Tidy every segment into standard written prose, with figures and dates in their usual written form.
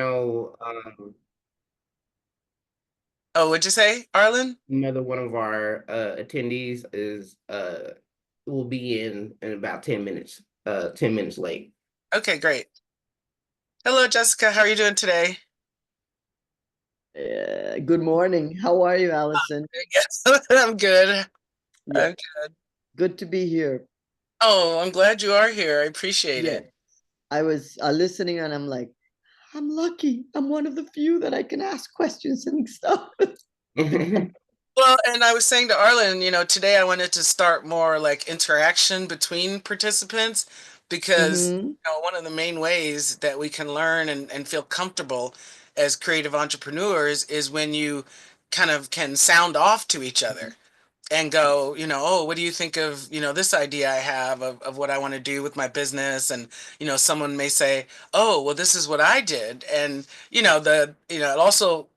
know, Oh, what'd you say, Arlen? another one of our attendees is will be in about 10 minutes. 10 minutes late. Okay, great. Hello, Jessica. How are you doing today? Good morning. How are you, Allison? Yes, I'm good. Yeah, I'm good. good to be here. Oh, I'm glad you are here. I appreciate Yeah, it. I was listening and I'm like, I'm lucky. I'm one of the few that I can ask questions and stuff. Well, and I was saying to Arlen, today I wanted to start more like interaction between participants because, Hmm. one of the main ways that we can learn and feel comfortable as creative entrepreneurs is when you kind of can sound off to each other and go, oh, what do you think of, this idea I have of what I want to do with my business? And, someone may say, oh, well, this is what I did. And, it also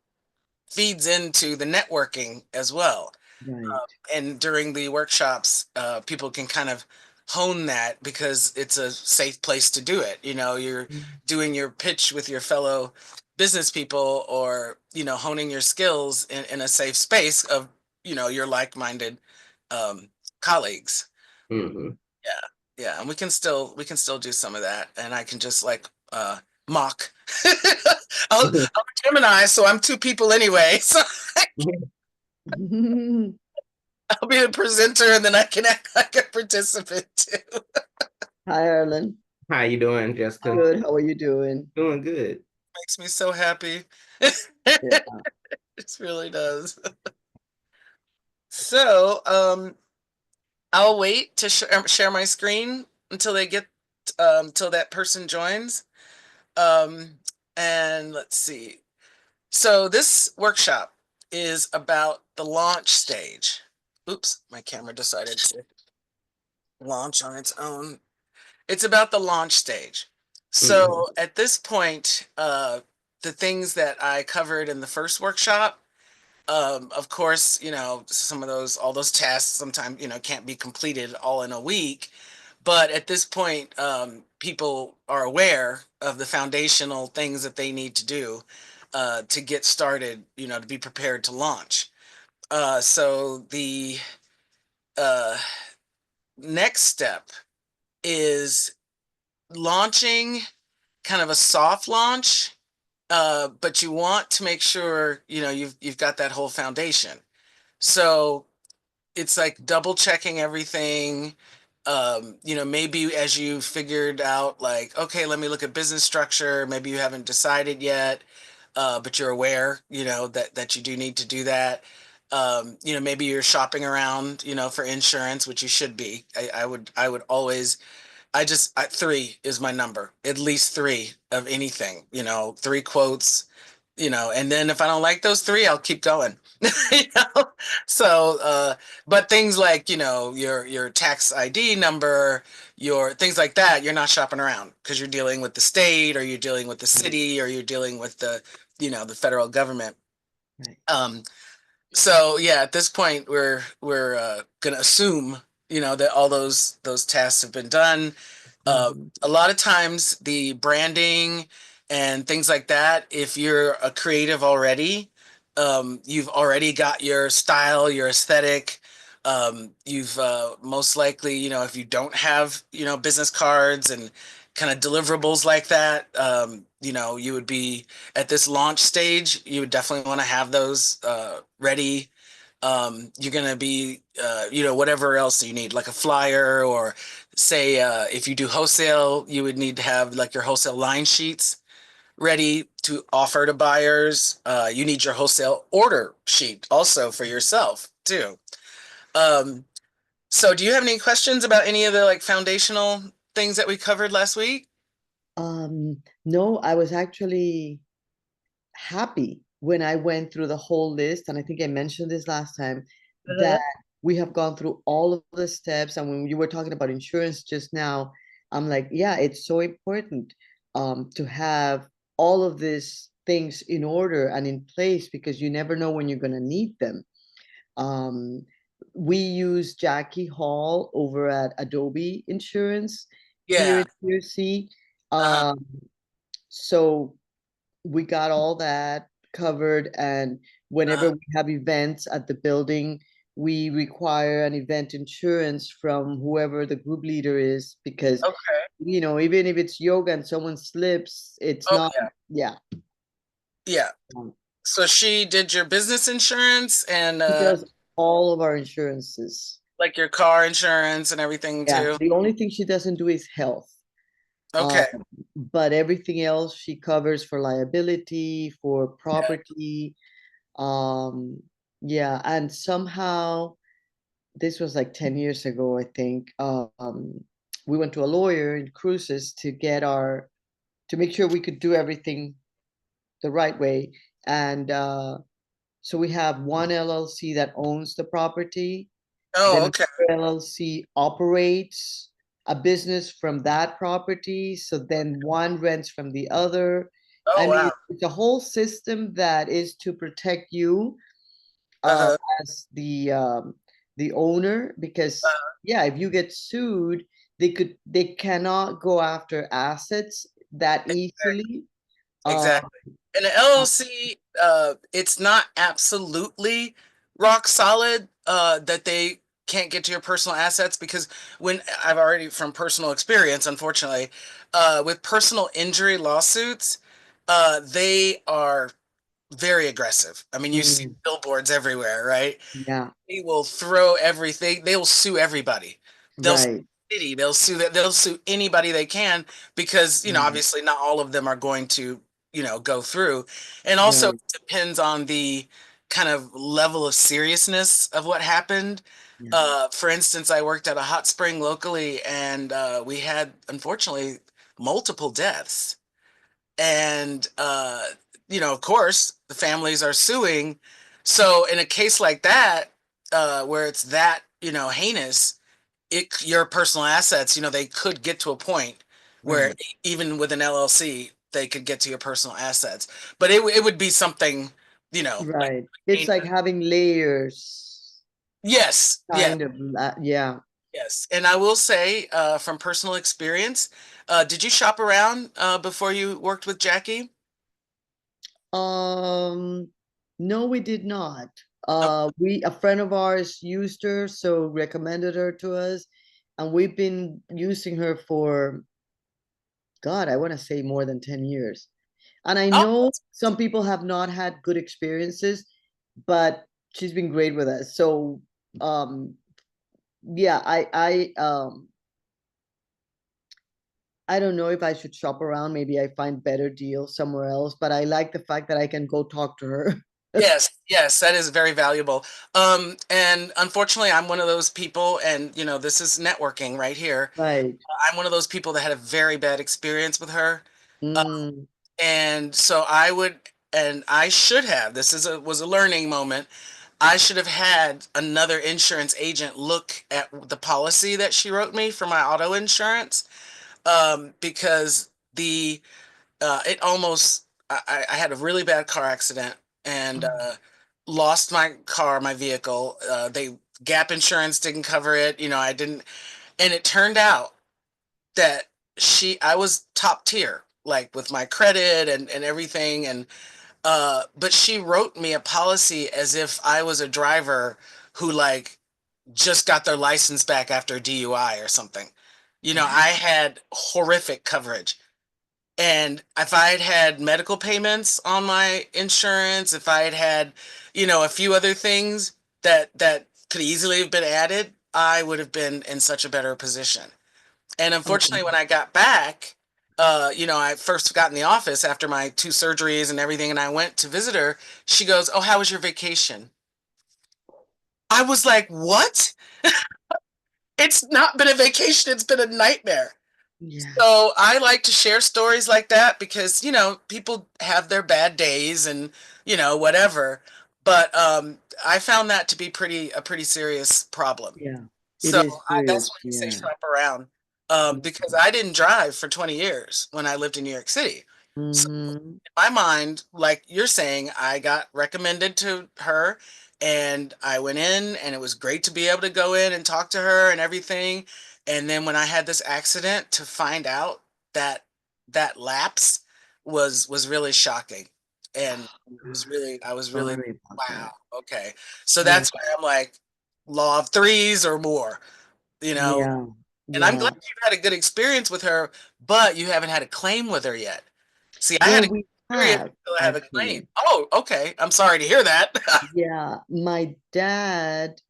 feeds into the networking as well. Right. And during the workshops, people can kind of hone that because it's a safe place to do it. You're doing your pitch with your fellow business people or, honing your skills in a safe space of, your like-minded um, colleagues. Hmm. Yeah. Yeah. And we can still do some of that. And I can just like mock. I'm a Gemini, so I'm two people anyway. So I'll be the presenter and then I can act like a participant too. Hi, Arlen. How you doing, Jessica? Good. How are you doing? Doing good. Makes me so happy. Yeah. It really does. So, I'll wait to share my screen until they get until that person joins. Um, and let's see. So this workshop is about the launch stage. Oops, my camera decided to launch on its own. It's about the launch stage. Hmm. So at this point, the things that I covered in the first workshop, of course, some of all those tasks sometimes, can't be completed all in a week. But at this point, people are aware of the foundational things that they need to do to get started, to be prepared to launch. So the uh, next step is launching kind of a soft launch, but you want to make sure you've got that whole foundation. So it's like double checking everything. Maybe as you figured out, like, okay, let me look at business structure. Maybe you haven't decided yet, but you're aware, that you do need to do that. Maybe you're shopping around, for insurance, which you should be. I would always three is my number, at least three of anything, three quotes, and then if I don't like those three, I'll keep going. you know? So, but things like, your tax ID number, your things like that, you're not shopping around because you're dealing with the state or you're dealing with the Right. city or you're dealing with the federal government. Right. Um, so yeah, at this point, we're gonna assume, that all those tasks have been done. Hmm. A lot of times, the branding and things like that, if you're a creative already, you've already got your style, your aesthetic. You've most likely, if you don't have, business cards and kind of deliverables like that, you would be at this launch stage, you would definitely want to have those ready. You're going to be, whatever else you need, like a flyer, or say, if you do wholesale, you would need to have like your wholesale line sheets ready to offer to buyers. You need your wholesale order sheet also for yourself too. Um, so do you have any questions about any of the like foundational things that we covered last week? No, I was actually happy when I went through the whole list, and I think I mentioned this last time, that we have gone through all of the steps. And when you were talking about insurance just now, I'm like, yeah, it's so important to have all of these things in order and in place because you never know when you're going to need them. Um, we use Jackie Hall over at Adobe Insurance here Yeah. in Jersey. Uh-huh. Um, so we got all that covered, and whenever Uh, we have events at the building, we require an event insurance from whoever the group leader is, because okay. even if it's yoga and someone slips, it's Oh not, yeah. yeah. Yeah. um, So she did your business insurance and She does all of our insurances. like your car insurance and everything Yeah, too. the only thing she doesn't do is health. Okay. Um, but everything else she covers for liability, for property. Um, yeah, and somehow this was like 10 years ago, I think. We went to a lawyer in cruises to make sure we could do everything the right way. And so we have one LLC that owns the property, Oh, then okay. another LLC operates a business from that property. So then one rents from the other. Oh I mean, wow. it's a whole system that is to protect you uh, Uh-huh. as the owner, because yeah, if you get sued, they cannot go after assets that easily. Uh, Exactly. And the LLC, it's not absolutely rock solid that they can't get to your personal assets because when I've already from personal experience, unfortunately, with personal injury lawsuits, they are very aggressive. I mean, you see mm, billboards everywhere, right? yeah, They will throw everything. They will sue everybody. They'll sue right, the city. They'll sue anybody they can because, right, obviously not all of them are going to, go through. And also right, it depends on the kind of level of seriousness of what happened. yeah. For instance, I worked at a hot spring locally and we had unfortunately multiple deaths. And of course the families are suing. So in a case like that, where it's that heinous, your personal assets, they could get to a point where Right, even with an LLC they could get to your personal assets, but it would be something, like right. It's heinous. like having layers, Yes, yeah. kind of. Yeah. Yes, and I will say from personal experience, did you shop around before you worked with Jackie? Um, no, we did not. No. A friend of ours used her, so recommended her to us, and we've been using her for, God, I want to say more than 10 years. And I Oh, know some people have not had good experiences, but she's been great with us. So, yeah, I don't know if I should shop around. Maybe I find better deals somewhere else, but I like the fact that I can go talk to her. yes, yes, that is very valuable. And unfortunately, I'm one of those people, and this is networking right here. Right. I'm one of those people that had a very bad experience with her. Mm, And so and I should have, this was a learning moment. I should have had another insurance agent look at the policy that she wrote me for my auto insurance, because it almost I had a really bad car accident and lost my vehicle. They Gap insurance didn't cover it. I didn't, and it turned out that I was top tier, like with my credit and everything, and but she wrote me a policy as if I was a driver who like just got their license back after DUI or something. I had horrific coverage. And if I had had medical payments on my insurance, if I had had, a few other things that could easily have been added, I would have been in such a better position. And oh, unfortunately, when I got back, I first got in the office after my two surgeries and everything, and I went to visit her. She goes, "Oh, how was your vacation?" I was like, "What? It's not been a vacation, it's been a nightmare." yeah, So I like to share stories like that because, people have their bad days and, whatever. But I found that to be a pretty serious problem. yeah. It So is that's serious. why I say Yeah. shop around, because I didn't drive for 20 years when I lived in New York City. So Mm-hmm. in my mind, like you're saying, I got recommended to her and I went in and it was great to be able to go in and talk to her and everything. And then when I had this accident to find out that that lapse, was really shocking. And it was really, I was really, Sorry about wow, that. okay. So Yeah, that's why I'm like, law of threes or more, you know. yeah, And I'm yeah. glad you've had a good experience with her, but you haven't had a claim with her yet. See, I had Well, a good we experience have until I have a claim. actually. Oh, okay. I'm sorry to hear that. Yeah, my dad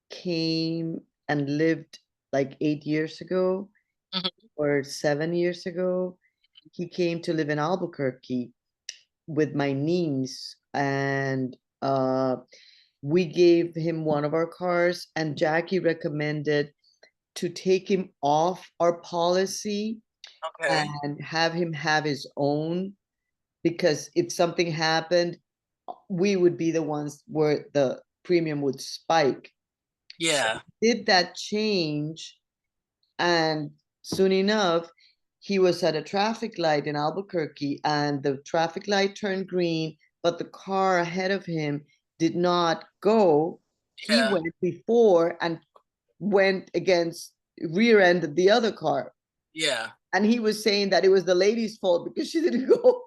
came and lived like 8 years ago Mhm. or 7 years ago. He came to live in Albuquerque with my niece, and we gave him one of our cars, and Jackie recommended to take him off our policy Okay. and have him have his own, because if something happened, we would be the ones where the premium would spike. So Yeah. did that change, and soon enough, he was at a traffic light in Albuquerque, and the traffic light turned green, but the car ahead of him did not go. He Yeah. went before and went against, rear-ended the other car. Yeah. And he was saying that it was the lady's fault because she didn't go.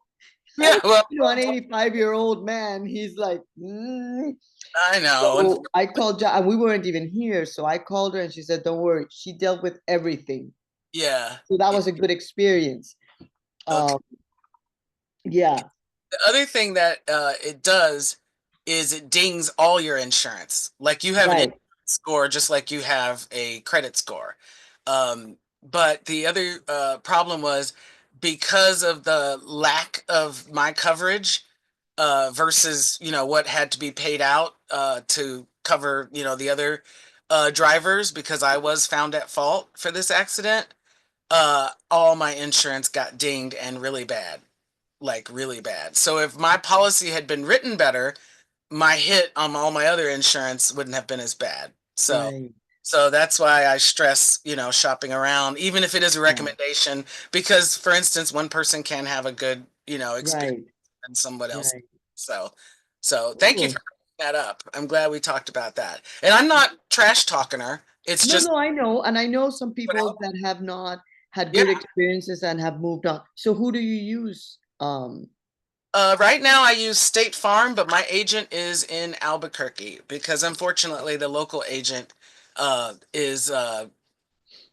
Yeah. And Well, an 85-year-old man, he's like, mm. I know. So I called, and we weren't even here. So I called her and she said, don't worry, she dealt with everything. Yeah. So that Yeah. was a good experience. Okay. Um, yeah, The other thing that it does is it dings all your insurance. Like you have an right. insurance score just like you have a credit score. But the other problem was because of the lack of my coverage versus, you know, what had to be paid out to cover, you know, the other drivers because I was found at fault for this accident. All my insurance got dinged and really bad, like really bad. So if my policy had been written better, my hit on all my other insurance wouldn't have been as bad. So Right. so that's why I stress, you know, shopping around, even if it is a Yeah. recommendation, because for instance, one person can have a good, you know, experience Right. and someone else. Right. So thank you Oh. for bringing that up. I'm glad we talked about that. And I'm not trash talking her. It's No, just no, I know. And I know some people that have not had yeah. good experiences and have moved on. So who do you use? Right now I use State Farm, but my agent is in Albuquerque because unfortunately the local agent is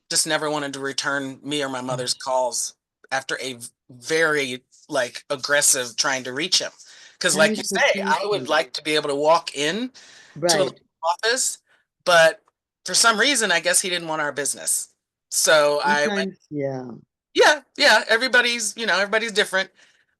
just never wanted to return me or my mother's calls after a very like aggressive trying to reach him. Because That like you is say, I would frustrating. like to be able to walk in to a Right. office, but for some reason I guess he didn't want our business. So I went, Sometimes, yeah. yeah, yeah, everybody's, you know, everybody's different.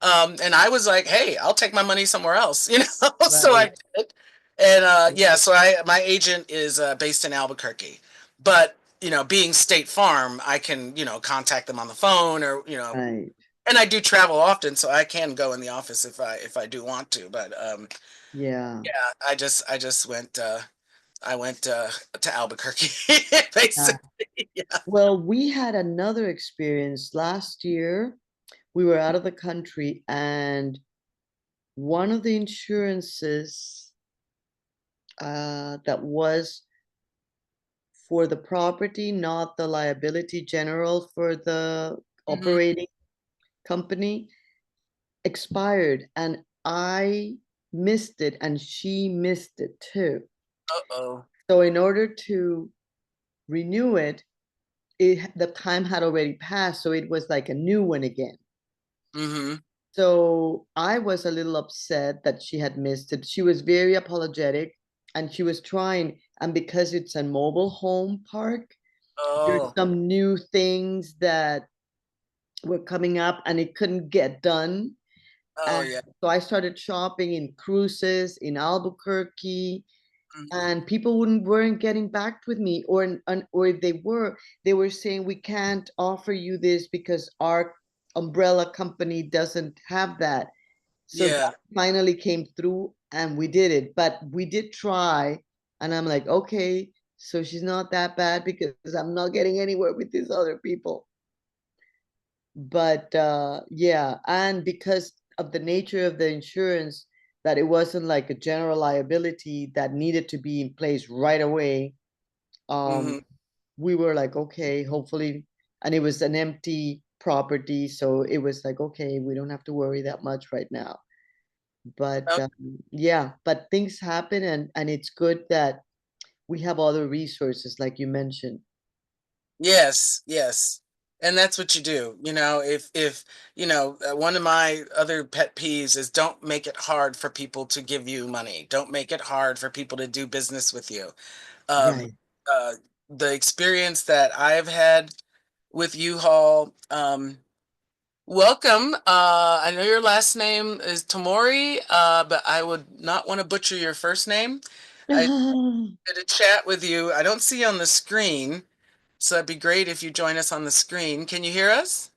And I was like, hey, I'll take my money somewhere else, you know. So Right. I did. And yeah, so I my agent is based in Albuquerque. But, you know, being State Farm, I can, you know, contact them on the phone or, you know, Right. and I do travel often, so I can go in the office if I do want to. But Yeah. yeah, I just went I went to Albuquerque Yeah. basically. Yeah. Well, we had another experience last year. We were out of the country, and one of the insurances that was for the property, not the liability general for the Hmm. operating company, expired, and I missed it, and she missed it too. Uh-oh. So in order to renew it, the time had already passed, so it was like a new one again. Hmm. So I was a little upset that she had missed it. She was very apologetic, and she was trying, and because it's a mobile home park, there's Oh. some new things that were coming up and it couldn't get done. Oh And yeah. so I started shopping in cruises in Albuquerque, Mhm. and people weren't getting back with me, or if they were saying we can't offer you this because our umbrella company doesn't have that. So Yeah. that finally came through and we did it, but we did try. And I'm like, okay, so she's not that bad because I'm not getting anywhere with these other people. But yeah, and because of the nature of the insurance, that it wasn't like a general liability that needed to be in place right away, Hmm. we were like, okay, hopefully, and it was an empty property, so it was like, okay, we don't have to worry that much right now. But Oh, yeah, but things happen, and it's good that we have other resources like you mentioned. yes, yes. And that's what you do. If one of my other pet peeves is don't make it hard for people to give you money. Don't make it hard for people to do business with you. Um, Right. uh, the experience that I've had with U-Haul, welcome. I know your last name is Tamori, but I would not want to butcher your first name. I did a chat with you. I don't see you on the screen, so it'd be great if you join us on the screen. Can you hear us?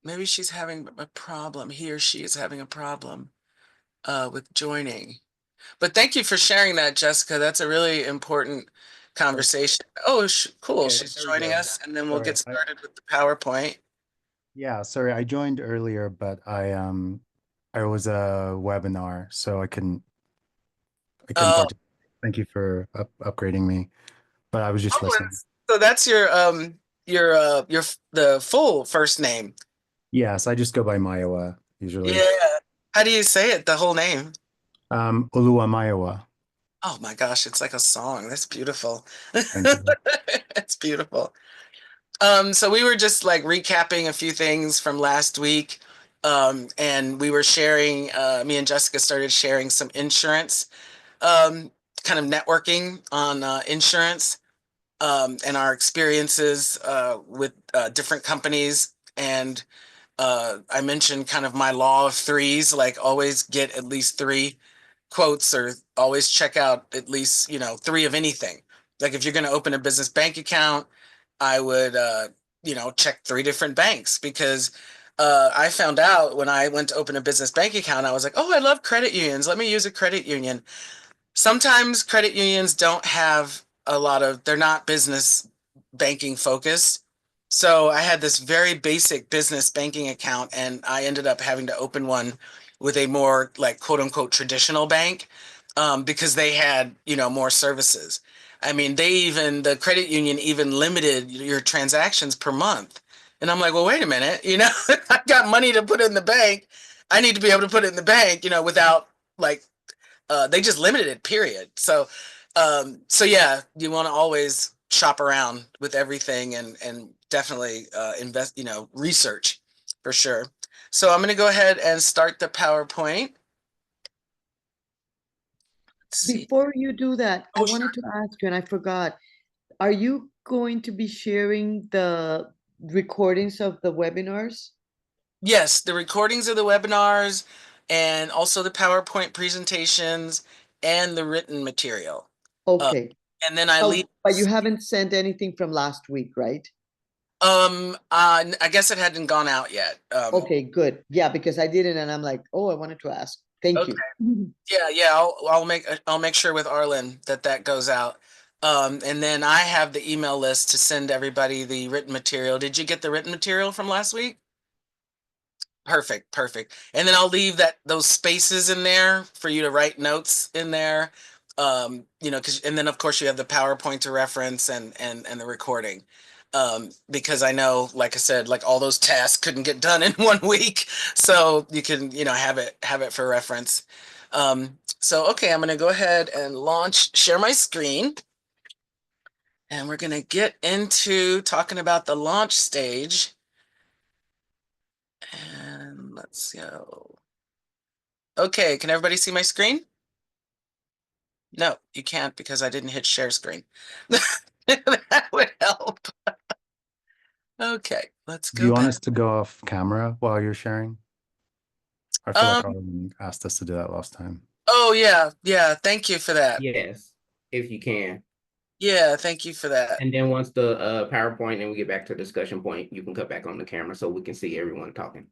Maybe she's having a problem. He or she is having a problem with joining. But thank you for sharing that, Jessica. That's a really important conversation. Oh, cool. Okay, She's there we joining go. us, and then we'll Sorry. get started with the PowerPoint. Yeah, sorry, I joined earlier, but I was a webinar, so I couldn't Oh, participate. Thank you for upgrading me, but I was just oh, listening. so that's your the full first name. Yes, I just go by Maiwa usually. Yeah. How do you say it, the whole name? Ulua Maiwa. Oh my gosh, it's like a song. That's beautiful. Thank you. It's beautiful. So we were just like recapping a few things from last week. And we were sharing, me and Jessica started sharing some insurance, um, kind of networking on insurance, and our experiences with different companies. And I mentioned kind of my law of threes, like always get at least three quotes or always check out at least, three of anything. Like if you're going to open a business bank account, I would, check three different banks because I found out when I went to open a business bank account, I was like, oh, I love credit unions. Let me use a credit union. Sometimes credit unions don't have they're not business banking focused. So I had this very basic business banking account and I ended up having to open one with a more like quote unquote traditional bank, because they had, more services. I mean, the credit union even limited your transactions per month. And I'm like, well, wait a minute, I've got money to put in the bank. I need to be able to put it in the bank, without like they just limited it, period. So yeah, you want to always shop around with everything and definitely invest, research for sure. So I'm going to go ahead and start the PowerPoint. Let's see. Before you do that, I Oh, sure. wanted to ask you, and I forgot, are you going to be sharing the recordings of the webinars? Yes, the recordings of the webinars and also the PowerPoint presentations and the written material. Uh, Okay. and then I leave. Oh, but you haven't sent anything from last week, right? I guess it hadn't gone out yet. Okay, good. Yeah, because I didn't, and I'm like, oh, I wanted to ask. Thank Okay. you. Yeah. I'll make sure with Arlen that goes out. And then I have the email list to send everybody the written material. Did you get the written material from last week? Perfect, perfect. And then I'll leave those spaces in there for you to write notes in there. And then of course you have the PowerPoint to reference and the recording. Because I know, like I said, like all those tasks couldn't get done in 1 week. So you can, have it for reference. So okay, I'm gonna go ahead and share my screen. And we're gonna get into talking about the launch stage. And let's go. Okay, can everybody see my screen? No, you can't because I didn't hit share screen. That would help. Okay, let's Do you go want back. us to go off camera while you're sharing? I feel like Um, Arlen asked us to do that last time. oh yeah, thank you for that. Yes, if you can. Yeah, thank you for that. And then once the PowerPoint and we get back to discussion point, you can cut back on the camera so we can see everyone talking.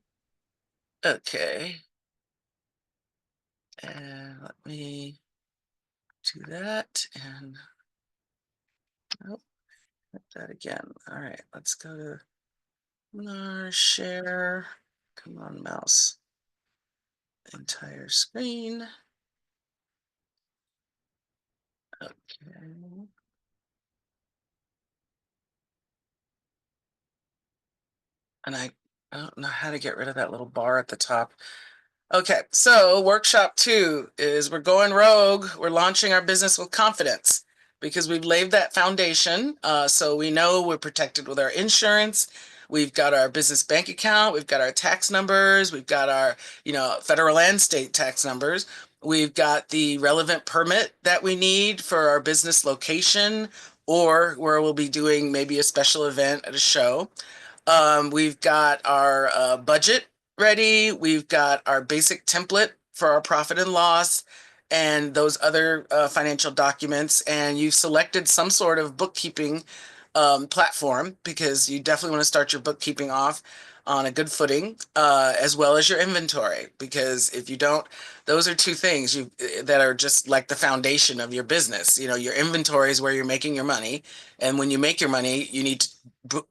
Okay. And let me do that and oh, hit that again. All right, let's go to share. Come on, mouse. Entire screen. Okay. and I don't know how to get rid of that little bar at the top. Okay, so workshop 2 is we're going rogue. We're launching our business with confidence because we've laid that foundation. So we know we're protected with our insurance. We've got our business bank account. We've got our tax numbers. We've got our, federal and state tax numbers. We've got the relevant permit that we need for our business location or where we'll be doing maybe a special event at a show. We've got our budget ready. We've got our basic template for our profit and loss and those other financial documents. And you've selected some sort of bookkeeping platform because you definitely want to start your bookkeeping off on a good footing, as well as your inventory. Because if you don't, those are two things that are just like the foundation of your business. Your inventory is where you're making your money. And when you make your money, you need to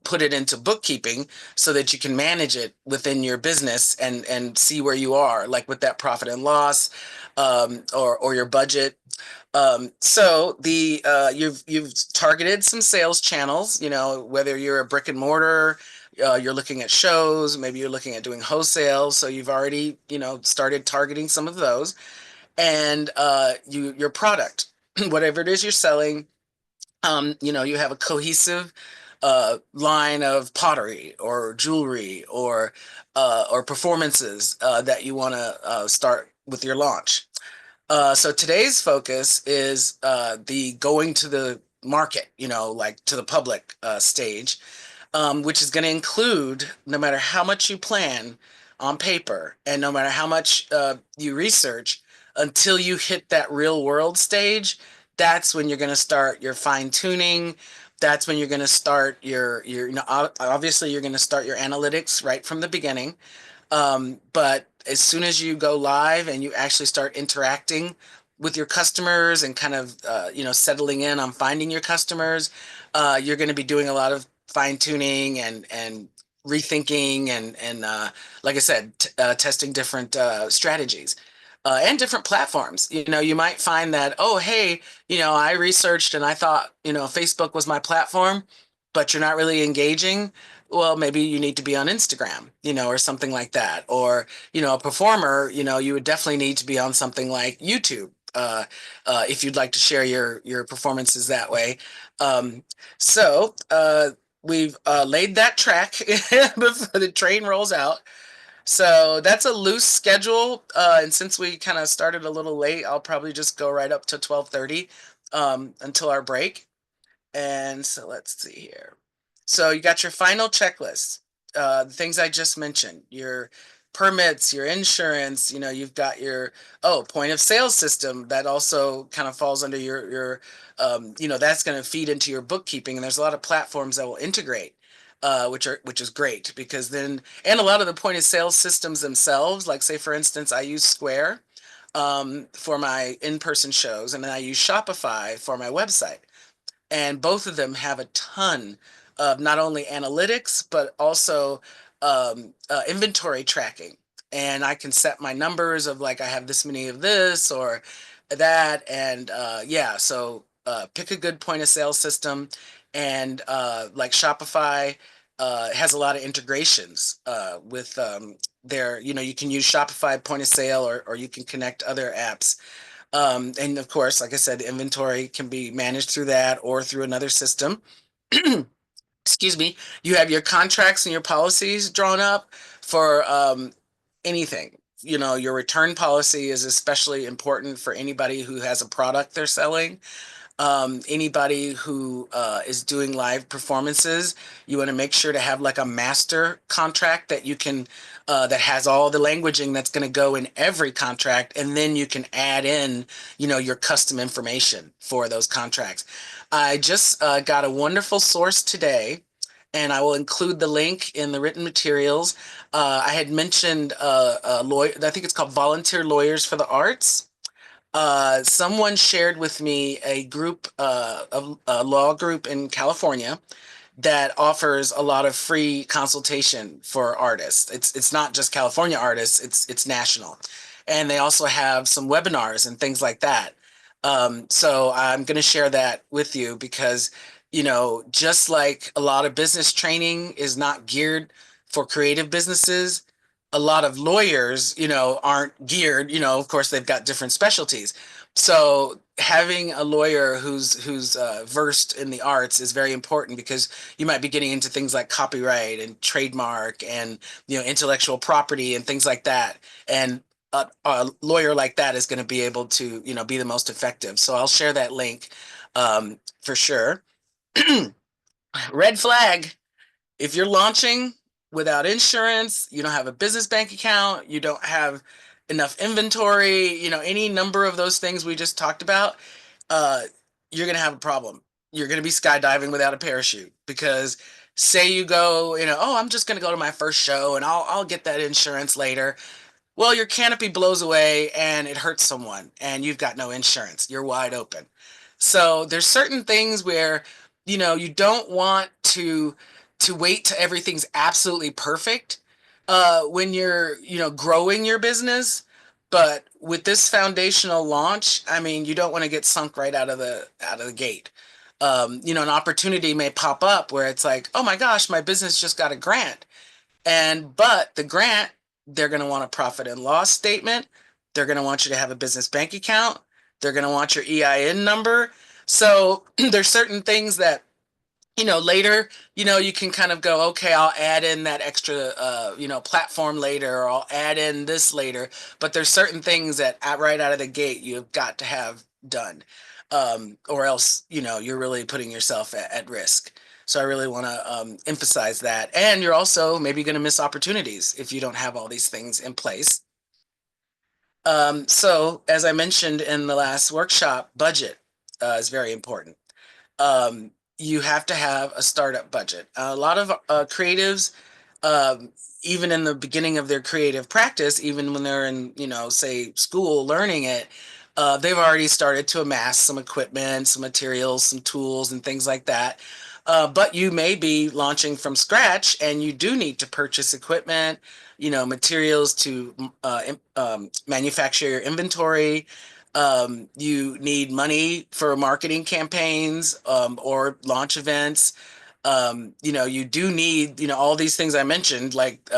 put it into bookkeeping so that you can manage it within your business and see where you are, like with that profit and loss, or your budget. So you've targeted some sales channels, whether you're a brick and mortar, you're looking at shows, maybe you're looking at doing wholesale. So you've already, started targeting some of those, and your product, whatever it is you're selling, you have a cohesive line of pottery or jewelry or performances that you want to start with your launch. So today's focus is the going to the market, like to the public stage, which is going to include no matter how much you plan on paper and no matter how much you research until you hit that real world stage. That's when you're going to start your fine tuning. That's when you're going to start obviously you're going to start your analytics right from the beginning. But as soon as you go live and you actually start interacting with your customers and kind of, settling in on finding your customers, you're going to be doing a lot of fine tuning and rethinking and like I said, testing different strategies. And different platforms. You might find that, oh, hey, I researched and I thought, Facebook was my platform, but you're not really engaging. Well, maybe you need to be on Instagram, or something like that. Or, a performer, you would definitely need to be on something like YouTube, if you'd like to share your performances that way. So we've laid that track before the train rolls out. So that's a loose schedule. And since we kind of started a little late, I'll probably just go right up to 12:30 until our break. And so let's see here. So you got your final checklist, the things I just mentioned, your permits, your insurance, you've got your, point of sale system that also kind of falls under your that's going to feed into your bookkeeping. And there's a lot of platforms that will integrate. Which is great because then, and a lot of the point of sale systems themselves, like say for instance, I use Square for my in-person shows, and then I use Shopify for my website. And both of them have a ton of not only analytics, but also inventory tracking. And I can set my numbers of like, I have this many of this or that. And yeah, so pick a good point of sale system. And like Shopify has a lot of integrations with you can use Shopify point of sale or you can connect other apps. And of course, like I said, inventory can be managed through that or through another system. Excuse me. You have your contracts and your policies drawn up for anything. Your return policy is especially important for anybody who has a product they're selling. Anybody who is doing live performances, you want to make sure to have like a master contract that you can that has all the languaging that's going to go in every contract, and then you can add in your custom information for those contracts. I just got a wonderful source today, and I will include the link in the written materials. I had mentioned a lawyer, I think it's called Volunteer Lawyers for the Arts. Someone shared with me a group, a law group in California that offers a lot of free consultation for artists. It's not just California artists, it's national. And they also have some webinars and things like that. So I'm going to share that with you because, just like a lot of business training is not geared for creative businesses, a lot of lawyers, aren't geared, of course they've got different specialties. So having a lawyer who's versed in the arts is very important, because you might be getting into things like copyright and trademark and intellectual property and things like that. And a lawyer like that is going to be able to be the most effective. So I'll share that link for sure. Red flag: if you're launching without insurance, you don't have a business bank account, you don't have enough inventory, any number of those things we just talked about, uh, you're going to have a problem. You're going to be skydiving without a parachute, because say you go, oh, I'm just going to go to my first show and I'll get that insurance later. Well, your canopy blows away and it hurts someone and you've got no insurance. You're wide open. So there's certain things where, you don't want to wait till everything's absolutely perfect when you're, growing your business. But with this foundational launch, I mean, you don't want to get sunk right out of the gate. An opportunity may pop up where it's like, oh my gosh, my business just got a grant. But the grant, they're going to want a profit and loss statement. They're going to want you to have a business bank account. They're going to want your EIN number. So there's certain things that, later, you can kind of go, okay, I'll add in that extra, platform later, or I'll add in this later. But there's certain things that right out of the gate, you've got to have done. Or else, you're really putting yourself at risk. So I really want to emphasize that. And you're also maybe going to miss opportunities if you don't have all these things in place. So as I mentioned in the last workshop, budget is very important. You have to have a startup budget. A lot of creatives, um, even in the beginning of their creative practice, even when they're in, say school learning it, they've already started to amass some equipment, some materials, some tools, and things like that. But you may be launching from scratch and you do need to purchase equipment, materials to manufacture your inventory. You need money for marketing campaigns or launch events. You do need, all these things I mentioned, like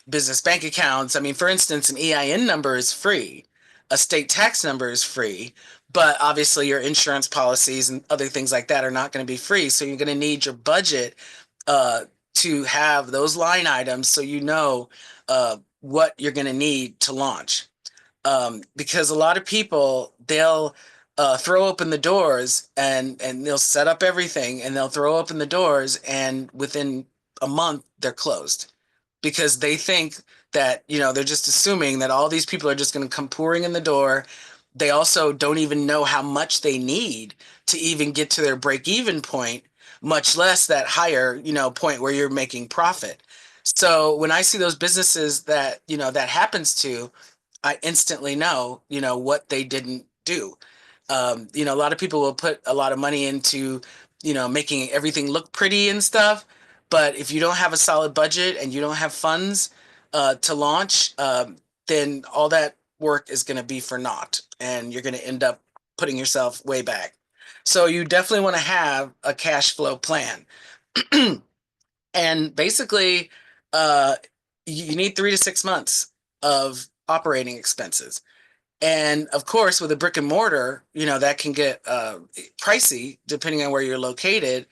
business bank accounts. I mean, for instance, an EIN number is free. A state tax number is free, but obviously your insurance policies and other things like that are not going to be free. So you're going to need your budget uh, to have those line items so what you're going to need to launch. Because a lot of people, they'll throw open the doors and they'll set up everything and they'll throw open the doors, and within a month they're closed, because they think that, they're just assuming that all these people are just going to come pouring in the door. They also don't even know how much they need to even get to their break even point, much less that higher, point where you're making profit. So when I see those businesses that, that happens to, I instantly know, what they didn't do. A lot of people will put a lot of money into, making everything look pretty and stuff. But if you don't have a solid budget and you don't have funds to launch, then all that work is going to be for naught, and you're going to end up putting yourself way back. So you definitely want to have a cash flow plan. And basically, uh, you need 3 to 6 months of operating expenses. And of course, with a brick and mortar, that can get pricey depending on where you're located.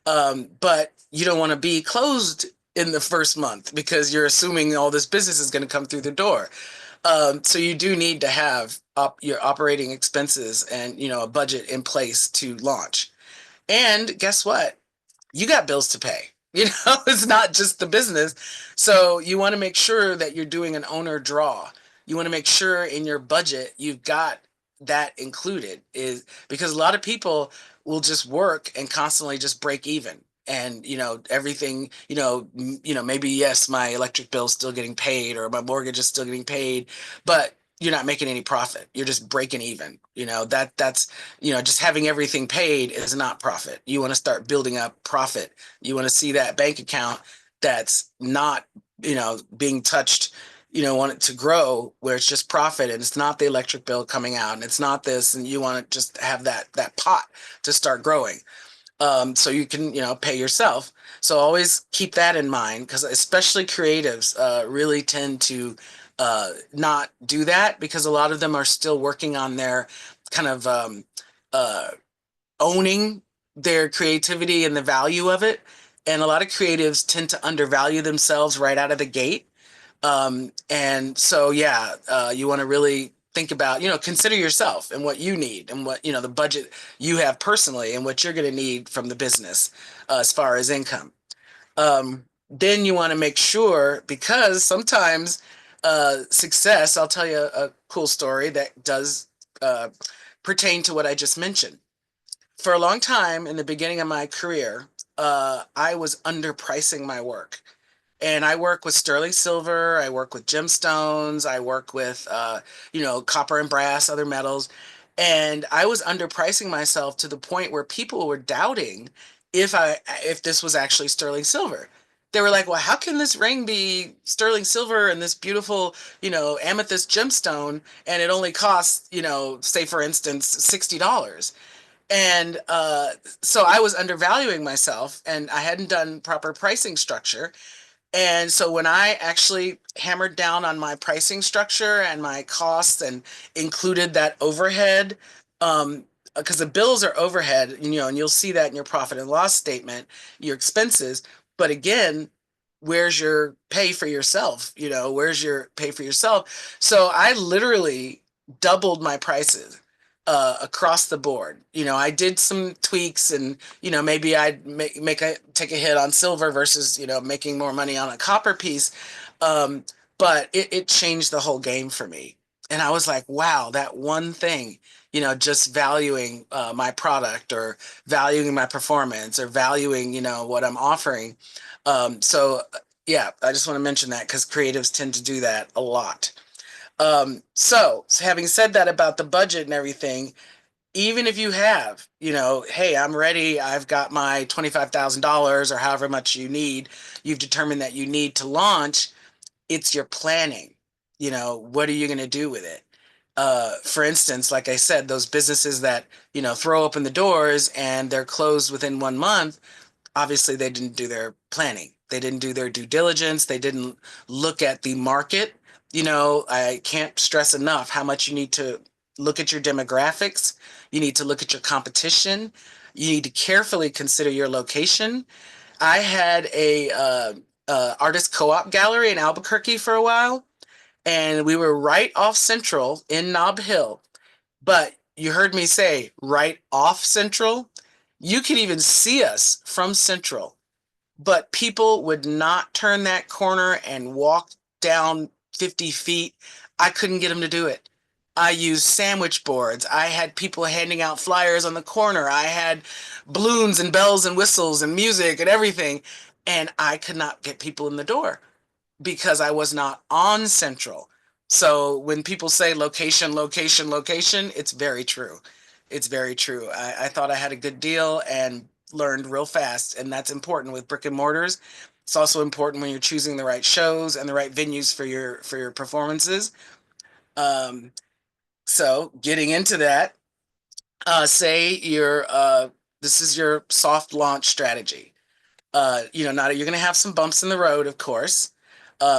But you don't want to be closed in the first month because you're assuming all this business is going to come through the door. So you do need to have your operating expenses and, a budget in place to launch. And guess what? You got bills to pay. It's not just the business. So you want to make sure that you're doing an owner draw. You want to make sure in your budget you've got that included, is because a lot of people will just work and constantly just break even. And everything, maybe yes, my electric bill's still getting paid or my mortgage is still getting paid, but you're not making any profit. You're just breaking even. That's just having everything paid is not profit. You want to start building up profit. You want to see that bank account that's not, being touched, want it to grow where it's just profit and it's not the electric bill coming out and it's not this, and you want to just have that pot to start growing. so you can, pay yourself. So always keep that in mind, because especially creatives really tend to not do that, because a lot of them are still working on their kind of uh, owning their creativity and the value of it. And a lot of creatives tend to undervalue themselves right out of the gate. And so, yeah, you want to really think about, consider yourself and what you need, and what, the budget you have personally, and what you're going to need from the business as far as income. Then you want to make sure, because sometimes success, I'll tell you a cool story that does pertain to what I just mentioned. For a long time in the beginning of my career, I was underpricing my work. And I work with sterling silver, I work with gemstones, I work with copper and brass, other metals. And I was underpricing myself to the point where people were doubting if this was actually sterling silver. They were like, well, how can this ring be sterling silver and this beautiful, amethyst gemstone, and it only costs, say for instance, $60? And so I was undervaluing myself, and I hadn't done proper pricing structure. And so when I actually hammered down on my pricing structure and my costs, and included that overhead, because the bills are overhead, and you'll see that in your profit and loss statement, your expenses. But again, where's your pay for yourself? Where's your pay for yourself? So I literally doubled my prices across the board. I did some tweaks, and maybe I'd take a hit on silver versus making more money on a copper piece. Um, but it changed the whole game for me, and I was like, wow, that one thing, just valuing my product, or valuing my performance, or valuing what I'm offering. So yeah, I just want to mention that, because creatives tend to do that a lot. So having said that about the budget and everything, even if you have, hey, I'm ready, I've got my $25,000 or however much you've determined that you need to launch, it's your planning. What are you going to do with it? For instance, like I said, those businesses that, throw open the doors and they're closed within 1 month, obviously they didn't do their planning. They didn't do their due diligence. They didn't look at the market. I can't stress enough how much you need to look at your demographics. You need to look at your competition. You need to carefully consider your location. I had a artist co-op gallery in Albuquerque for a while, and we were right off Central in Nob Hill. But you heard me say right off Central. You could even see us from Central, but people would not turn that corner and walk down 50 feet. I couldn't get them to do it. I used sandwich boards. I had people handing out flyers on the corner. I had balloons and bells and whistles and music and everything. And I could not get people in the door because I was not on Central. So when people say location, location, location, it's very true. It's very true. I thought I had a good deal and learned real fast, and that's important with brick and mortars. It's also important when you're choosing the right shows and the right venues for your performances. Um, so getting into that, say this is your soft launch strategy. Now you're going to have some bumps in the road, of course.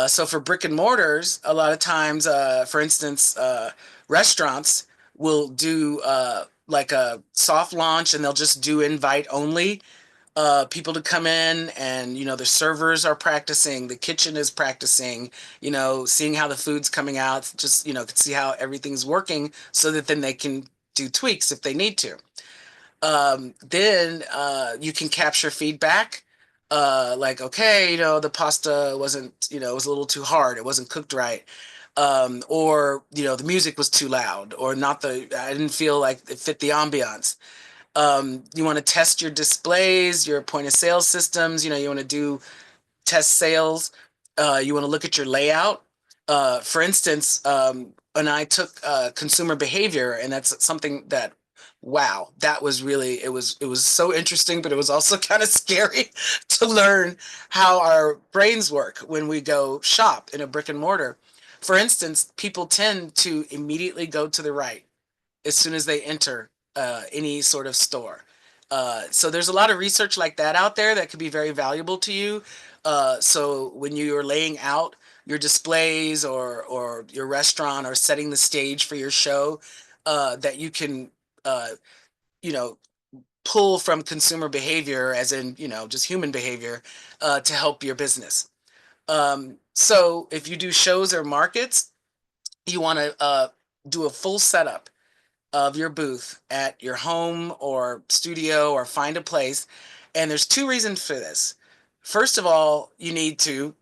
So for brick and mortars, a lot of times, for instance, restaurants will do like a soft launch, and they'll just do invite only people to come in, and the servers are practicing, the kitchen is practicing, seeing how the food's coming out, just can see how everything's working, so that then they can do tweaks if they need to. Then you can capture feedback. Like, okay, the pasta wasn't, it was a little too hard. It wasn't cooked right. Or, the music was too loud, or I didn't feel like it fit the ambiance. You want to test your displays, your point of sale systems. You want to do test sales. You want to look at your layout. For instance, and I took consumer behavior, and that's something that, wow, that was really, it was so interesting, but it was also kind of scary to learn how our brains work when we go shop in a brick and mortar. For instance, people tend to immediately go to the right as soon as they enter any sort of store. So there's a lot of research like that out there that could be very valuable to you. So when you're laying out your displays or your restaurant or setting the stage for your show, that you can, uh, you know, pull from consumer behavior, as in, just human behavior, to help your business. So if you do shows or markets, you want to do a full setup of your booth at your home or studio, or find a place. And there's two reasons for this. First of all, you need to,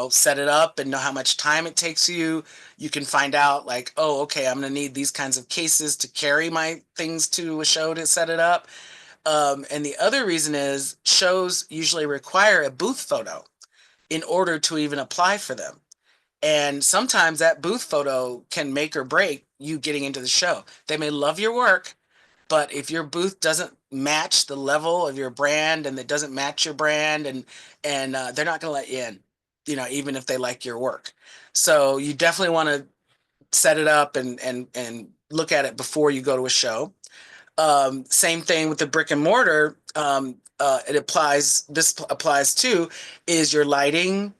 set it up and know how much time it takes you. You can find out like, oh, okay, I'm going to need these kinds of cases to carry my things to a show to set it up. And the other reason is shows usually require a booth photo in order to even apply for them. And sometimes that booth photo can make or break you getting into the show. They may love your work, but if your booth doesn't match the level of your brand, and it doesn't match your brand, and they're not going to let you in, even if they like your work. So you definitely want to set it up and look at it before you go to a show. Same thing with the brick and mortar. This applies too, is your lighting,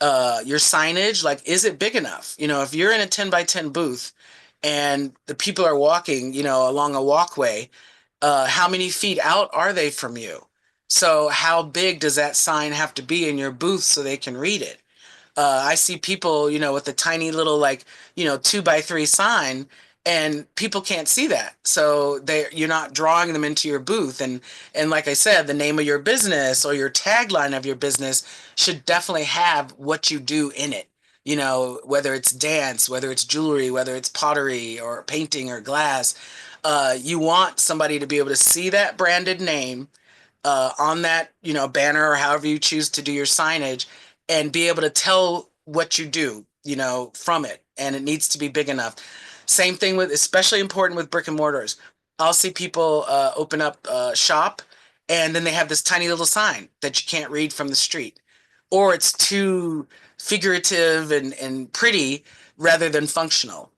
your signage. Like, is it big enough? If you're in a 10 by 10 booth and the people are walking, along a walkway, how many feet out are they from you? So how big does that sign have to be in your booth so they can read it? I see people, with a tiny little, like, 2 by 3 sign, and people can't see that. So you're not drawing them into your booth. And like I said, the name of your business or your tagline of your business should definitely have what you do in it. Whether it's dance, whether it's jewelry, whether it's pottery or painting or glass, you want somebody to be able to see that branded name on that, banner, or however you choose to do your signage, and be able to tell what you do, from it. And it needs to be big enough. Same thing with, especially important with brick and mortars. I'll see people open up a shop, and then they have this tiny little sign that you can't read from the street, or it's too figurative and pretty rather than functional.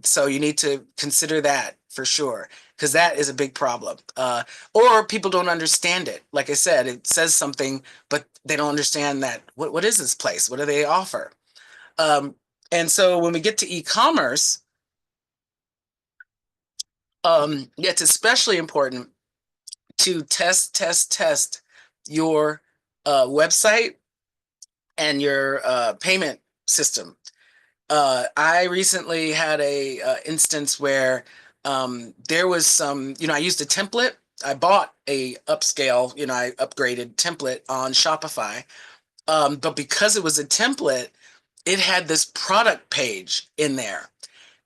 So you need to consider that for sure, because that is a big problem. Or people don't understand it. Like I said, it says something, but they don't understand that. What is this place? What do they offer? And so when we get to e-commerce, it's especially important to test your website and your payment system. I recently had a instance where there was some, I used a template. I bought a upscale, I upgraded template on Shopify. But because it was a template, it had this product page in there.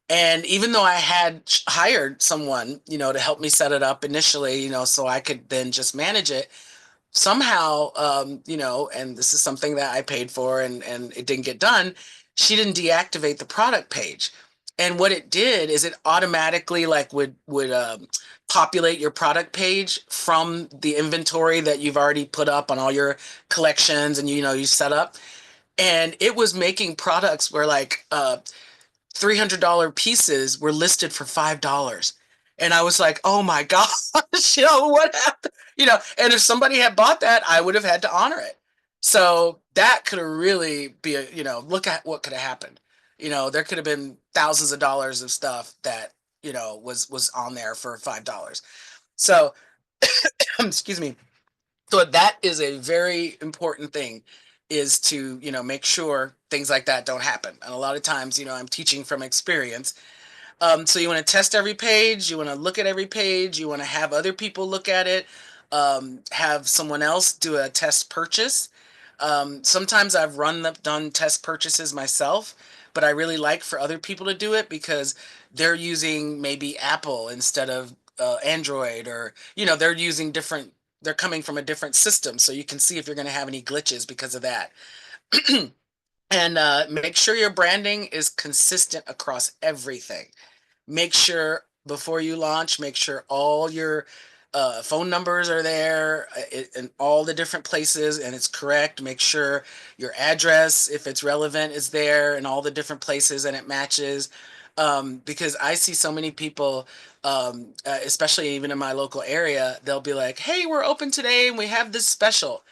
And even though I had hired someone, to help me set it up initially, so I could then just manage it, somehow, and this is something that I paid for, and it didn't get done. She didn't deactivate the product page. And what it did is it automatically would populate your product page from the inventory that you've already put up on all your collections, and you set up. And it was making products where like $300 pieces were listed for $5. And I was like, oh my gosh, what happened? And if somebody had bought that, I would have had to honor it. So that could have really be look at what could have happened. There could have been thousands of dollars of stuff that, was on there for $5. So, excuse me. So that is a very important thing, is to, make sure things like that don't happen. And a lot of times, I'm teaching from experience. So you want to test every page, you want to look at every page, you want to have other people look at it, have someone else do a test purchase. Sometimes I've done test purchases myself, but I really like for other people to do it, because they're using maybe Apple instead of Android, or they're coming from a different system, so you can see if you're going to have any glitches because of that. And make sure your branding is consistent across everything. Make sure before you launch, make sure all your phone numbers are there in all the different places and it's correct. Make sure your address, if it's relevant, is there in all the different places and it matches. Because I see so many people, especially even in my local area, they'll be like, "Hey, we're open today and we have this special."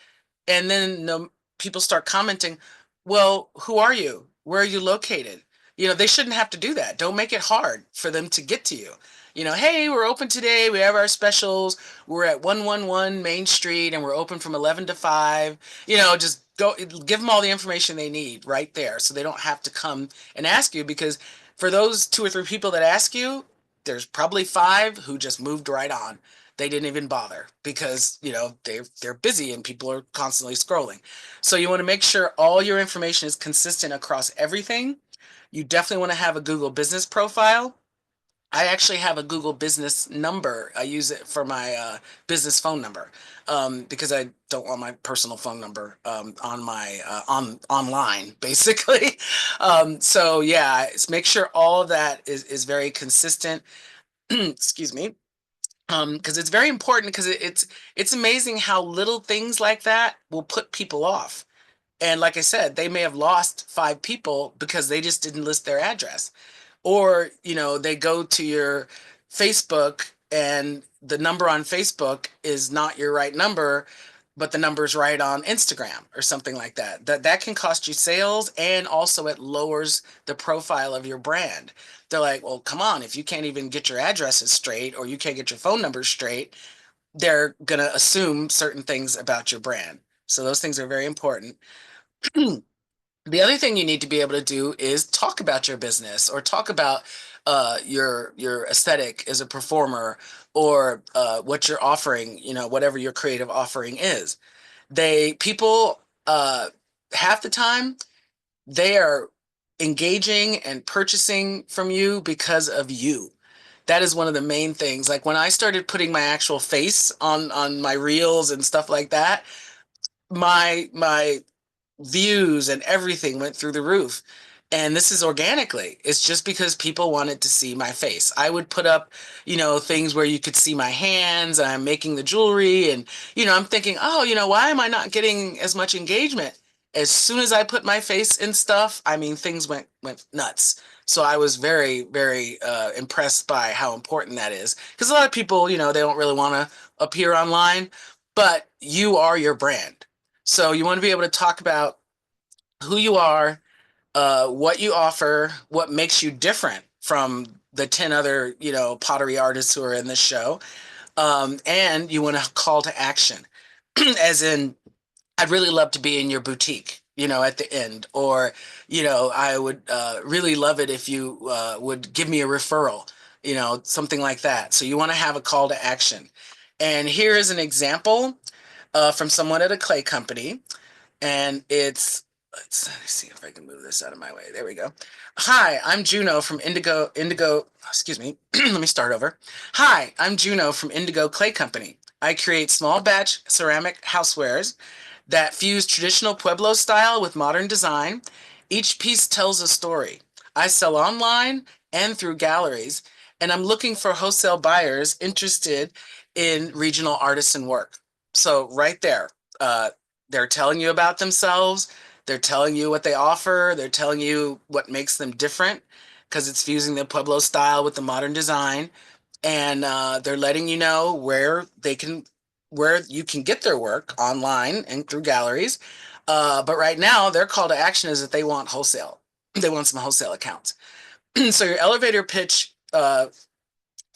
And then people start commenting, well, who are you? Where are you located? They shouldn't have to do that. Don't make it hard for them to get to you. Hey, we're open today. We have our specials. We're at 111 Main Street and we're open from 11 to 5. Just go give them all the information they need right there so they don't have to come and ask you, because for those 2 or 3 people that ask you, there's probably 5 who just moved right on. They didn't even bother because they're busy and people are constantly scrolling. So you want to make sure all your information is consistent across everything. You definitely want to have a Google business profile. I actually have a Google business number. I use it for my business phone number, because I don't want my personal phone number on my online, basically. So yeah, make sure all of that is very consistent. Excuse me. Because it's very important, because it's amazing how little things like that will put people off. And like I said, they may have lost 5 people because they just didn't list their address. Or, they go to your Facebook and the number on Facebook is not your right number, but the number's right on Instagram or something like that. That can cost you sales, and also it lowers the profile of your brand. They're like, well, come on, if you can't even get your addresses straight or you can't get your phone numbers straight, they're going to assume certain things about your brand. So those things are very important. The other thing you need to be able to do is talk about your business, or talk about your aesthetic as a performer, or what you're offering, whatever your creative offering is. People half the time, they are engaging and purchasing from you because of you. That is one of the main things. Like when I started putting my actual face on my reels and stuff like that, my views and everything went through the roof. And this is organically. It's just because people wanted to see my face. I would put up, things where you could see my hands, and I'm making the jewelry, and, I'm thinking, oh, why am I not getting as much engagement? As soon as I put my face in stuff, I mean, things went nuts. So I was very, very impressed by how important that is. Because a lot of people, they don't really want to appear online, but you are your brand. So you want to be able to talk about who you are, what you offer, what makes you different from the 10 other, pottery artists who are in this show. And you want to call to action, as in, I'd really love to be in your boutique, at the end. Or, I would really love it if you would give me a referral, something like that. So you want to have a call to action. And here is an example from someone at a clay company. And let's see if I can move this out of my way. There we go. Hi, I'm Juno from excuse me. Let me start over. Hi, I'm Juno from Indigo Clay Company. I create small batch ceramic housewares that fuse traditional Pueblo style with modern design. Each piece tells a story. I sell online and through galleries, and I'm looking for wholesale buyers interested in regional artisan work. So right there, they're telling you about themselves. They're telling you what they offer. They're telling you what makes them different, because it's fusing the Pueblo style with the modern design. And they're letting you know where you can get their work online and through galleries. But right now, their call to action is that they want wholesale. They want some wholesale accounts. So your elevator pitch, it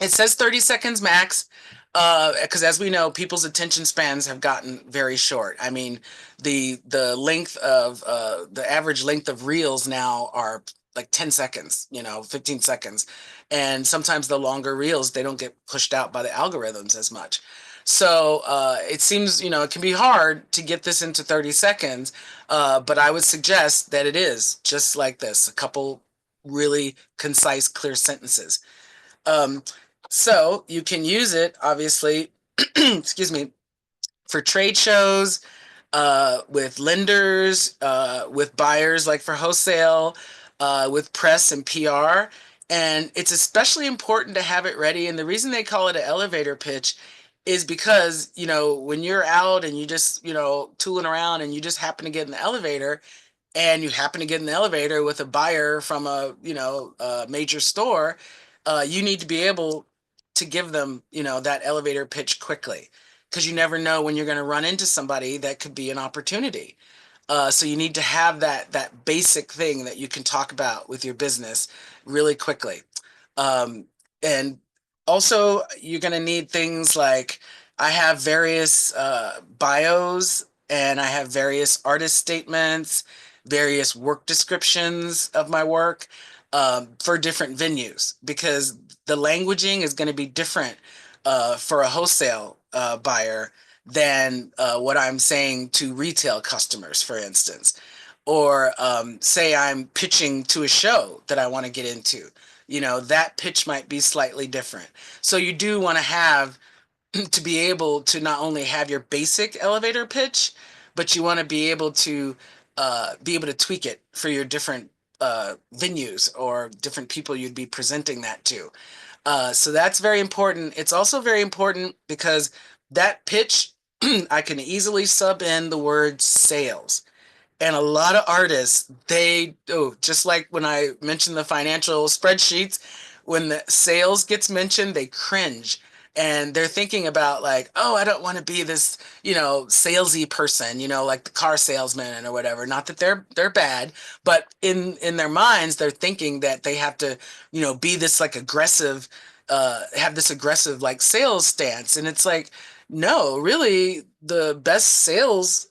says 30 seconds max, because as we know, people's attention spans have gotten very short. I mean, the length of the average length of reels now are like 10 seconds, 15 seconds. And sometimes the longer reels, they don't get pushed out by the algorithms as much. So it seems, it can be hard to get this into 30 seconds, but I would suggest that it is just like this, a couple really concise, clear sentences. So you can use it, obviously, excuse me, for trade shows, with lenders, with buyers, like for wholesale, with press and PR. And it's especially important to have it ready. And the reason they call it an elevator pitch is because, when you're out and you just, tooling around and you just happen to get in the elevator, and you happen to get in the elevator with a buyer from a, a major store, you need to be able to give them, that elevator pitch quickly, because you never know when you're going to run into somebody that could be an opportunity. So you need to have that basic thing that you can talk about with your business really quickly. Um, and also, you're going to need things like, I have various bios, and I have various artist statements, various work descriptions of my work, for different venues, because the languaging is going to be different for a wholesale buyer than what I'm saying to retail customers, for instance. Or say I'm pitching to a show that I want to get into, that pitch might be slightly different. So you do want to have to be able to not only have your basic elevator pitch, but you want to be able to tweak it for your different venues or different people you'd be presenting that to. So that's very important. It's also very important because that pitch, I can easily sub in the word sales. And a lot of artists, just like when I mentioned the financial spreadsheets, when the sales gets mentioned, they cringe. And they're thinking about like, oh, I don't want to be this, salesy person, like the car salesman or whatever. Not that they're bad, but in their minds, they're thinking that they have to, be this like aggressive, have this aggressive like sales stance. And it's like, no, really, the best sales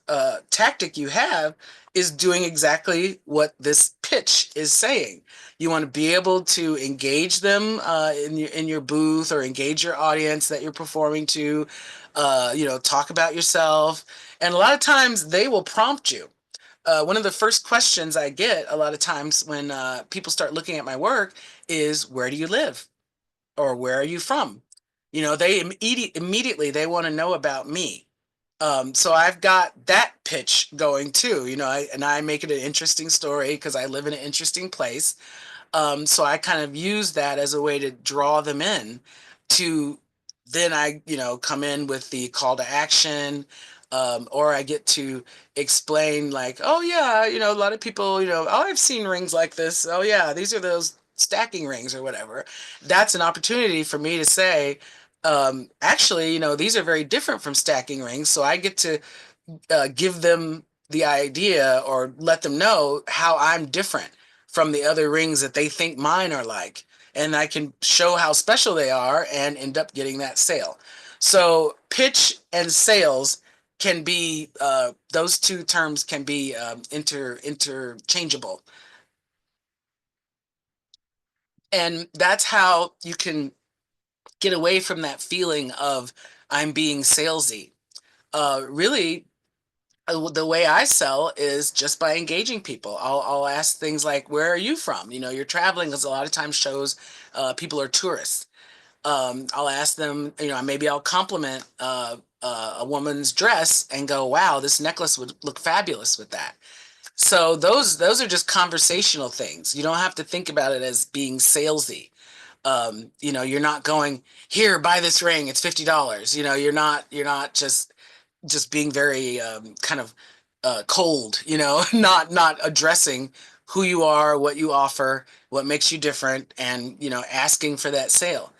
tactic you have is doing exactly what this pitch is saying. You want to be able to engage them in your booth, or engage your audience that you're performing to. Talk about yourself, and a lot of times they will prompt you. One of the first questions I get a lot of times when people start looking at my work is, "Where do you live?" or "Where are you from?" They immediately they want to know about me. So I've got that pitch going too, and I make it an interesting story because I live in an interesting place. So I kind of use that as a way to draw them in to, then I, come in with the call to action, or I get to explain like, oh yeah, a lot of people, oh, I've seen rings like this. Oh yeah, these are those stacking rings or whatever. That's an opportunity for me to say, actually, these are very different from stacking rings. So I get to give them the idea or let them know how I'm different from the other rings that they think mine are like. And I can show how special they are and end up getting that sale. So pitch and sales can be, those two terms can be interchangeable. And that's how you can get away from that feeling of I'm being salesy. Really, the way I sell is just by engaging people. I'll ask things like, "Where are you from?" You're traveling, because a lot of times shows people are tourists. I'll ask them, maybe I'll compliment a woman's dress and go, "Wow, this necklace would look fabulous with that." So those are just conversational things. You don't have to think about it as being salesy. You're not going, "Here, buy this ring, it's $50." You're not just being very kind of cold, not addressing who you are, what you offer, what makes you different, and asking for that sale.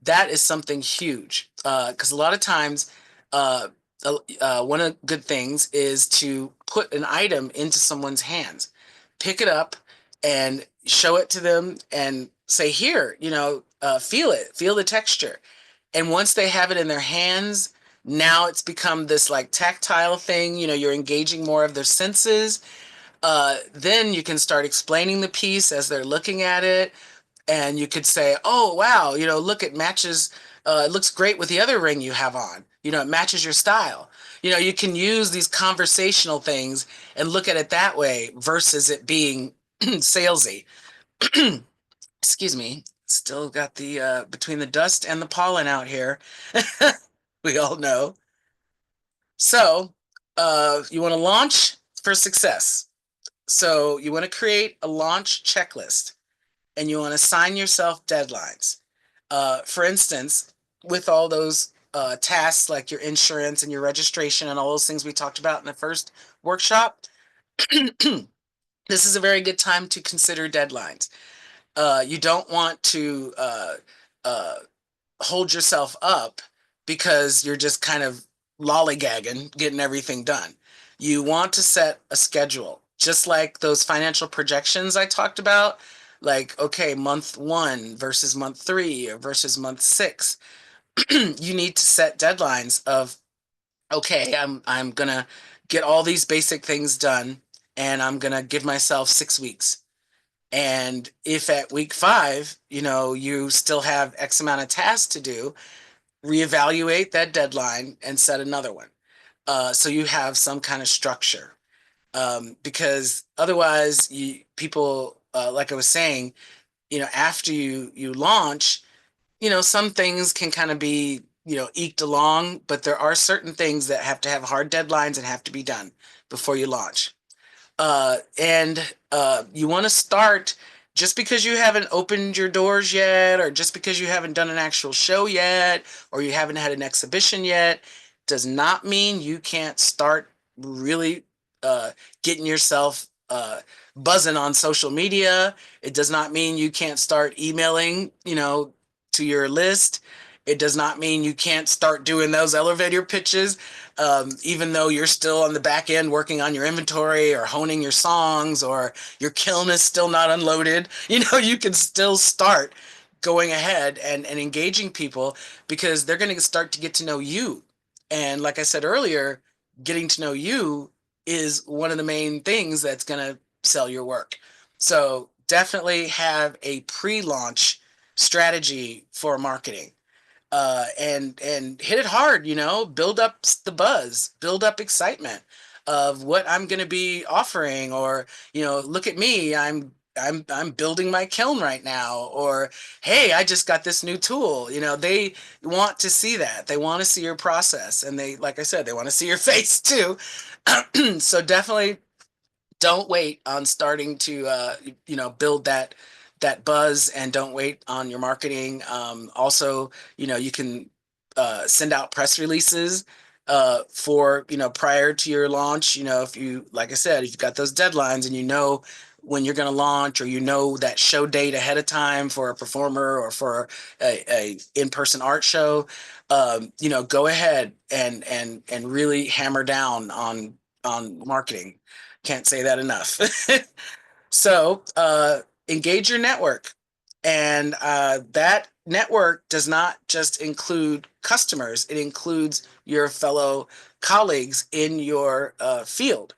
That is something huge, because a lot of times, one of the good things is to put an item into someone's hands, pick it up, and show it to them, and say, "Here, feel it, feel the texture." And once they have it in their hands, now it's become this like tactile thing. You're engaging more of their senses. Then you can start explaining the piece as they're looking at it. And you could say, "Oh, wow, look, it matches, it looks great with the other ring you have on. It matches your style." You can use these conversational things and look at it that way versus it being salesy. Excuse me. Still got the between the dust and the pollen out here. We all know. So, you want to launch for success. So, you want to create a launch checklist, and you want to assign yourself deadlines. For instance, with all those tasks like your insurance and your registration and all those things we talked about in the first workshop, this is a very good time to consider deadlines. You don't want to uh, hold yourself up because you're just kind of lollygagging, getting everything done. You want to set a schedule, just like those financial projections I talked about. Like, okay, month 1 versus month 3 or versus month 6. You need to set deadlines of, okay, I'm gonna get all these basic things done, and I'm gonna give myself 6 weeks. And if at week 5, you still have X amount of tasks to do, reevaluate that deadline and set another one. So you have some kind of structure. Because otherwise, people, like I was saying, after you launch, some things can kind of be, eked along, but there are certain things that have to have hard deadlines and have to be done before you launch. And you want to start just because you haven't opened your doors yet, or just because you haven't done an actual show yet, or you haven't had an exhibition yet, does not mean you can't start really getting yourself buzzing on social media. It does not mean you can't start emailing, to your list. It does not mean you can't start doing those elevator pitches, even though you're still on the back end working on your inventory or honing your songs, or your kiln is still not unloaded. You can still start going ahead and engaging people, because they're going to start to get to know you. And like I said earlier, getting to know you is one of the main things that's going to sell your work. So definitely have a pre-launch strategy for marketing, and hit it hard. Build up the buzz, build up excitement of what I'm going to be offering, or look at me, I'm building my kiln right now, or hey, I just got this new tool. They want to see that. They want to see your process, and they, like I said, they want to see your face too. So definitely don't wait on starting to build that buzz, and don't wait on your marketing. Also, you can send out press releases for prior to your launch. If you, like I said, if you've got those deadlines and when you're going to launch, or that show date ahead of time for a performer or for a in-person art show, go ahead and really hammer down on marketing. Can't say that enough. So engage your network. And that network does not just include customers, it includes your fellow colleagues in your field.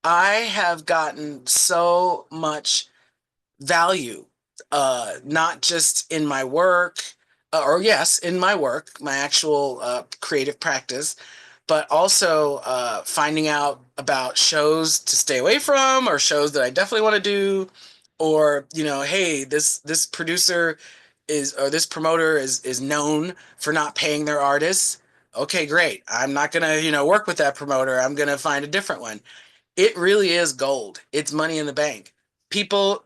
I have gotten so much value, not just in my work, or yes, in my work, my actual creative practice, but also finding out about shows to stay away from, or shows that I definitely want to do, or hey, this producer or this promoter is known for not paying their artists. Okay, great. I'm not gonna work with that promoter. I'm gonna find a different one. It really is gold. It's money in the bank. People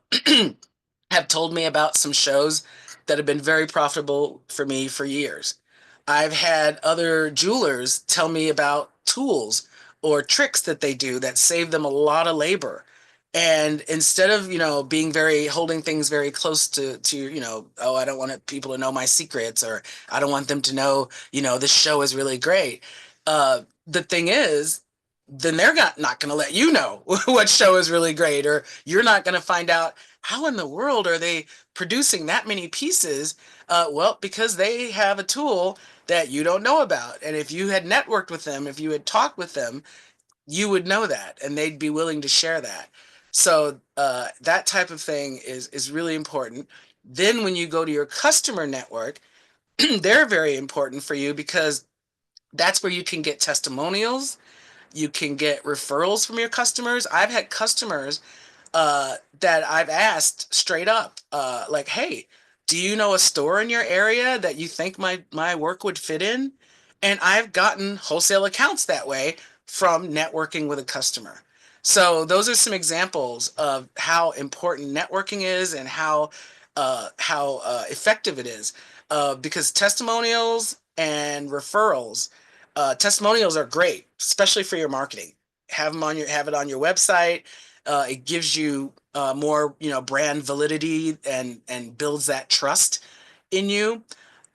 have told me about some shows that have been very profitable for me for years. I've had other jewelers tell me about tools or tricks that they do that save them a lot of labor. And instead of, being holding things very close to, oh, I don't want people to know my secrets, or I don't want them to know, this show is really great. The thing is, then they're not going to let you know what show is really great, or you're not going to find out how in the world are they producing that many pieces. Well, because they have a tool that you don't know about. And if you had networked with them, if you had talked with them, you would know that, and they'd be willing to share that. So that type of thing is really important. Then when you go to your customer network, they're very important for you, because that's where you can get testimonials. You can get referrals from your customers. I've had customers that I've asked straight up, like, hey, do you know a store in your area that you think my work would fit in? And I've gotten wholesale accounts that way from networking with a customer. So those are some examples of how important networking is, and how effective it is. Because testimonials and referrals, testimonials are great, especially for your marketing. Have it on your website. It gives you more, brand validity and builds that trust in you.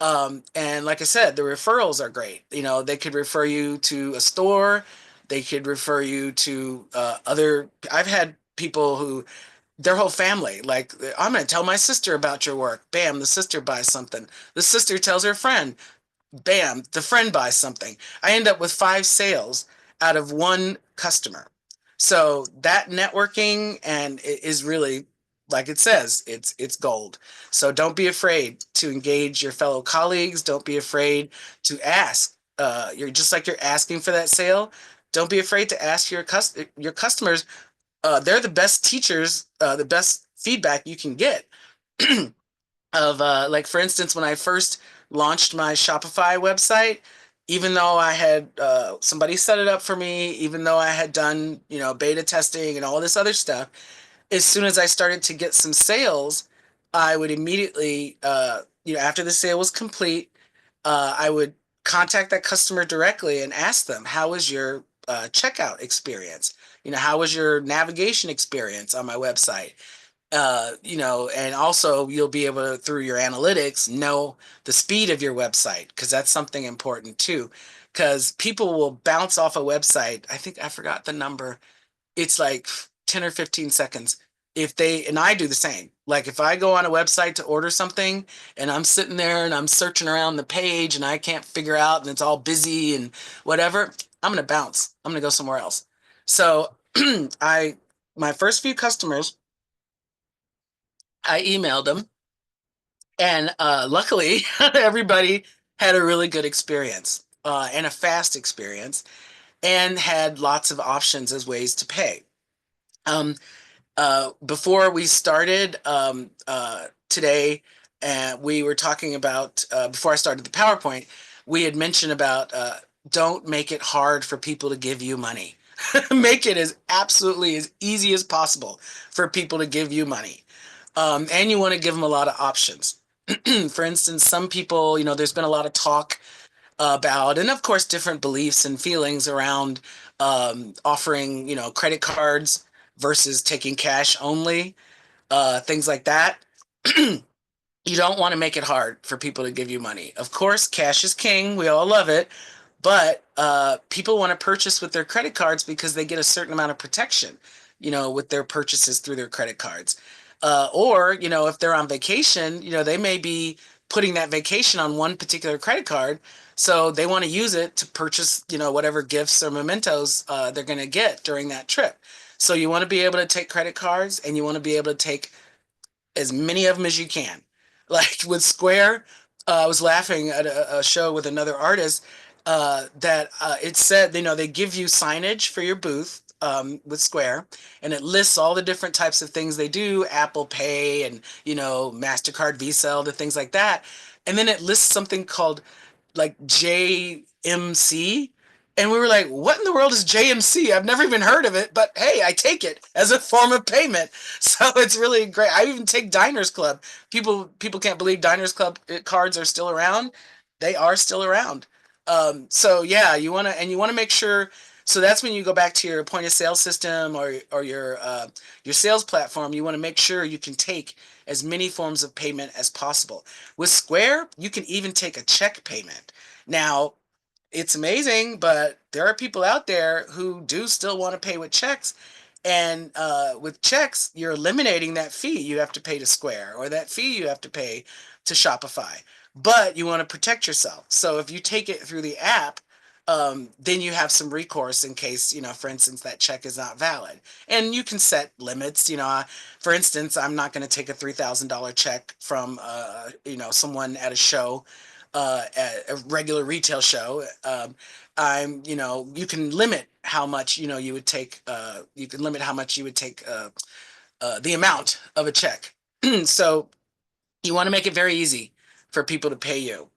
And like I said, the referrals are great. They could refer you to a store. They could refer you to other. I've had people who their whole family, like, I'm going to tell my sister about your work. Bam, the sister buys something. The sister tells her friend. Bam, the friend buys something. I end up with 5 sales out of one customer. So that networking and it is really, like it says, it's gold. So don't be afraid to engage your fellow colleagues. Don't be afraid to ask. You're just like you're asking for that sale. Don't be afraid to ask your customers. They're the best teachers, the best feedback you can get. Of like, for instance, when I first launched my Shopify website, even though I had somebody set it up for me, even though I had done, beta testing and all this other stuff, as soon as I started to get some sales, I would immediately, after the sale was complete, I would contact that customer directly and ask them, how was your checkout experience? How was your navigation experience on my website? And also you'll be able to, through your analytics, know the speed of your website, because that's something important too. Because people will bounce off a website. I think I forgot the number. It's like 10 or 15 seconds. And I do the same. Like, if I go on a website to order something and I'm sitting there and I'm searching around the page and I can't figure out and it's all busy and whatever, I'm going to bounce. I'm going to go somewhere else. So my first few customers, I emailed them, and luckily everybody had a really good experience and a fast experience, and had lots of options as ways to pay. Before we started today, we were talking about, before I started the PowerPoint, we had mentioned about don't make it hard for people to give you money. Make it absolutely as easy as possible for people to give you money. And you want to give them a lot of options. For instance, some people, there's been a lot of talk about, and of course, different beliefs and feelings around offering, credit cards versus taking cash only, things like that. You don't want to make it hard for people to give you money. Of course, cash is king. We all love it. But people want to purchase with their credit cards because they get a certain amount of protection, with their purchases through their credit cards. Or, if they're on vacation, they may be putting that vacation on one particular credit card. So they want to use it to purchase, whatever gifts or mementos they're going to get during that trip. So you want to be able to take credit cards, and you want to be able to take as many of them as you can. Like with Square, I was laughing at a show with another artist that it said, they give you signage for your booth with Square, and it lists all the different types of things they do, Apple Pay and, MasterCard, Visa, the things like that. And then it lists something called like JMC. And we were like, what in the world is JMC? I've never even heard of it, but hey, I take it as a form of payment. So it's really great. I even take Diners Club. People can't believe Diners Club cards are still around. They are still around. So yeah, you want to make sure. So that's when you go back to your point of sale system or your sales platform. You want to make sure you can take as many forms of payment as possible. With Square, you can even take a check payment. Now, it's amazing, but there are people out there who do still want to pay with checks. And with checks, you're eliminating that fee you have to pay to Square, or that fee you have to pay to Shopify. But you want to protect yourself. So if you take it through the app, then you have some recourse in case, for instance, that check is not valid. And you can set limits. For instance, I'm not going to take a $3,000 check from, someone at a show, at a regular retail show. You can limit how much, you would take, you can limit how much you would take, the amount of a check. So you want to make it very easy for people to pay you,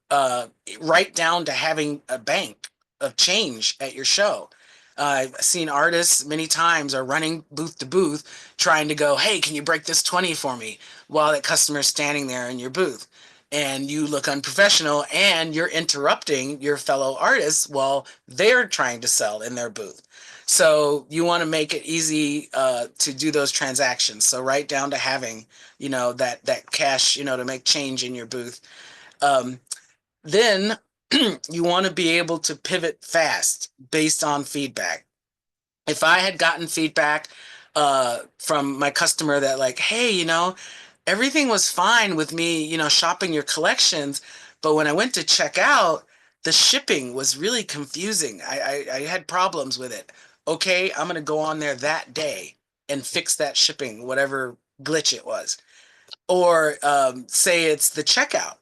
right down to having a bank of change at your show. I've seen artists many times are running booth to booth trying to go, hey, can you break this 20 for me, while that customer's standing there in your booth. And you look unprofessional, and you're interrupting your fellow artists while they're trying to sell in their booth. So you want to make it easy to do those transactions. So right down to having, that cash, to make change in your booth. Um, then you want to be able to pivot fast based on feedback. If I had gotten feedback from my customer that like, hey, everything was fine with me, shopping your collections, but when I went to check out, the shipping was really confusing. I had problems with it. Okay, I'm gonna go on there that day and fix that shipping, whatever glitch it was. Or say it's the checkout,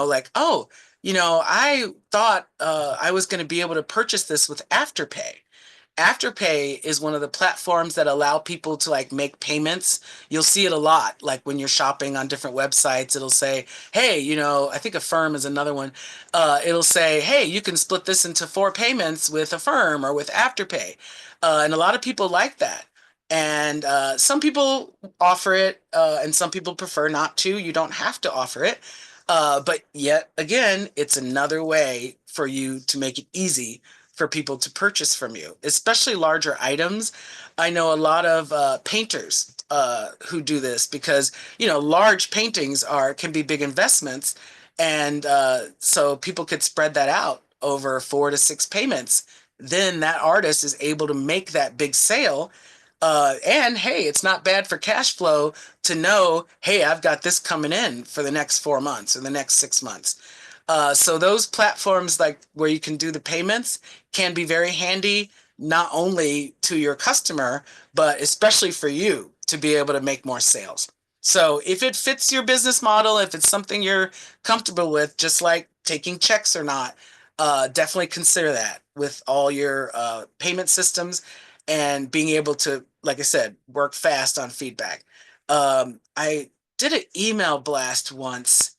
like, oh, I thought I was going to be able to purchase this with Afterpay. Afterpay is one of the platforms that allow people to like make payments. You'll see it a lot, like when you're shopping on different websites, it'll say, hey, I think Affirm is another one. It'll say, hey, you can split this into 4 payments with Affirm or with Afterpay. And a lot of people like that. And some people offer it, and some people prefer not to. You don't have to offer it. But yet again, it's another way for you to make it easy for people to purchase from you, especially larger items. I know a lot of painters who do this because, large paintings can be big investments. And so people could spread that out over 4 to 6 payments. Then that artist is able to make that big sale. And hey, it's not bad for cash flow to know, hey, I've got this coming in for the next 4 months or the next 6 months. So those platforms like where you can do the payments can be very handy, not only to your customer, but especially for you to be able to make more sales. So if it fits your business model, if it's something you're comfortable with, just like taking checks or not, definitely consider that with all your payment systems and being able to, like I said, work fast on feedback. I did an email blast once,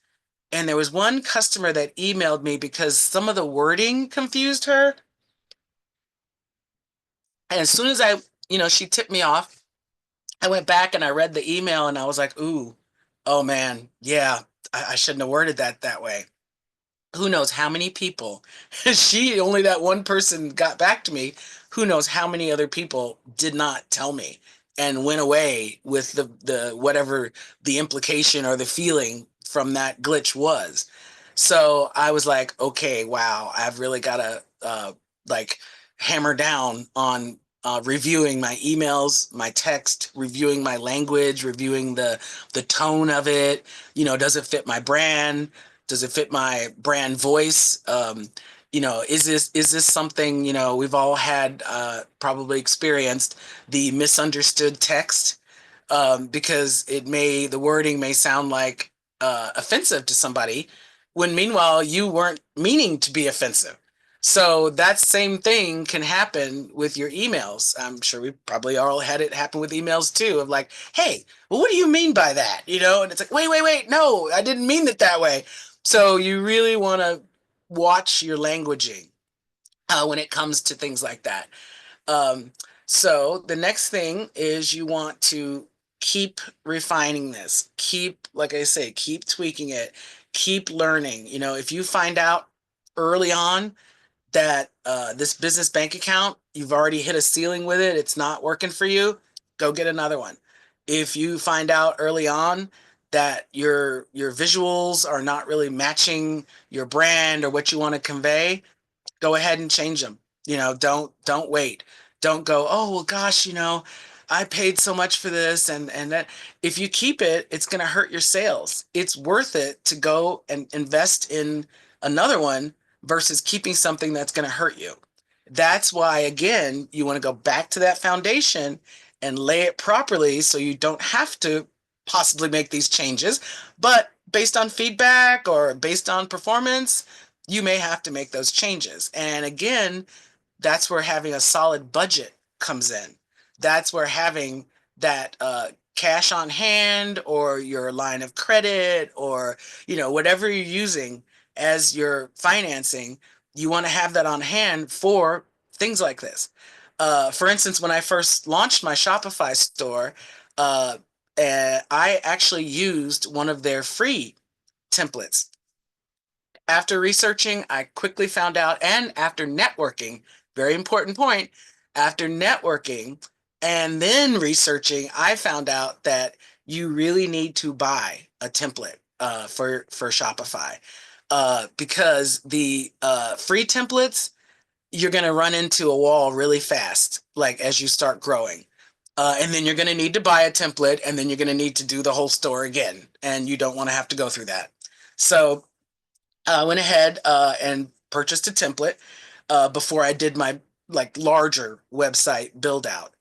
and there was one customer that emailed me because some of the wording confused her. And as soon as she tipped me off, I went back and I read the email and I was like, ooh, oh man, yeah, I shouldn't have worded that way. Who knows how many people, only that one person got back to me. Who knows how many other people did not tell me and went away with the whatever the implication or the feeling from that glitch was. So I was like, okay, wow, I've really got to like hammer down on reviewing my emails, my text, reviewing my language, reviewing the tone of it. Does it fit my brand? Does it fit my brand voice? Is this something, we've all had probably experienced the misunderstood text, because the wording may sound like offensive to somebody, when meanwhile you weren't meaning to be offensive. So that same thing can happen with your emails. I'm sure we probably all had it happen with emails too, of like, hey, well, what do you mean by that? And it's like, wait, no, I didn't mean it that way. So you really want to watch your languaging when it comes to things like that. Um, so the next thing is you want to keep refining this. Like I say, keep tweaking it, keep learning. If you find out early on that this business bank account, you've already hit a ceiling with it, it's not working for you, go get another one. If you find out early on that your visuals are not really matching your brand or what you want to convey, go ahead and change them. Don't wait. Don't go, oh well gosh, I paid so much for this, and that. If you keep it, it's going to hurt your sales. It's worth it to go and invest in another one versus keeping something that's going to hurt you. That's why, again, you want to go back to that foundation and lay it properly so you don't have to possibly make these changes. But based on feedback or based on performance, you may have to make those changes. And again, that's where having a solid budget comes in. That's where having that cash on hand or your line of credit or whatever you're using as your financing, you want to have that on hand for things like this. For instance, when I first launched my Shopify store, I actually used one of their free templates. After researching, I quickly found out, and after networking, very important point, after networking and then researching, I found out that you really need to buy a template for Shopify because the free templates, you're going to run into a wall really fast, like as you start growing. And then you're going to need to buy a template, and then you're going to need to do the whole store again. And you don't want to have to go through that. So I went ahead and purchased a template before I did my like larger website build out.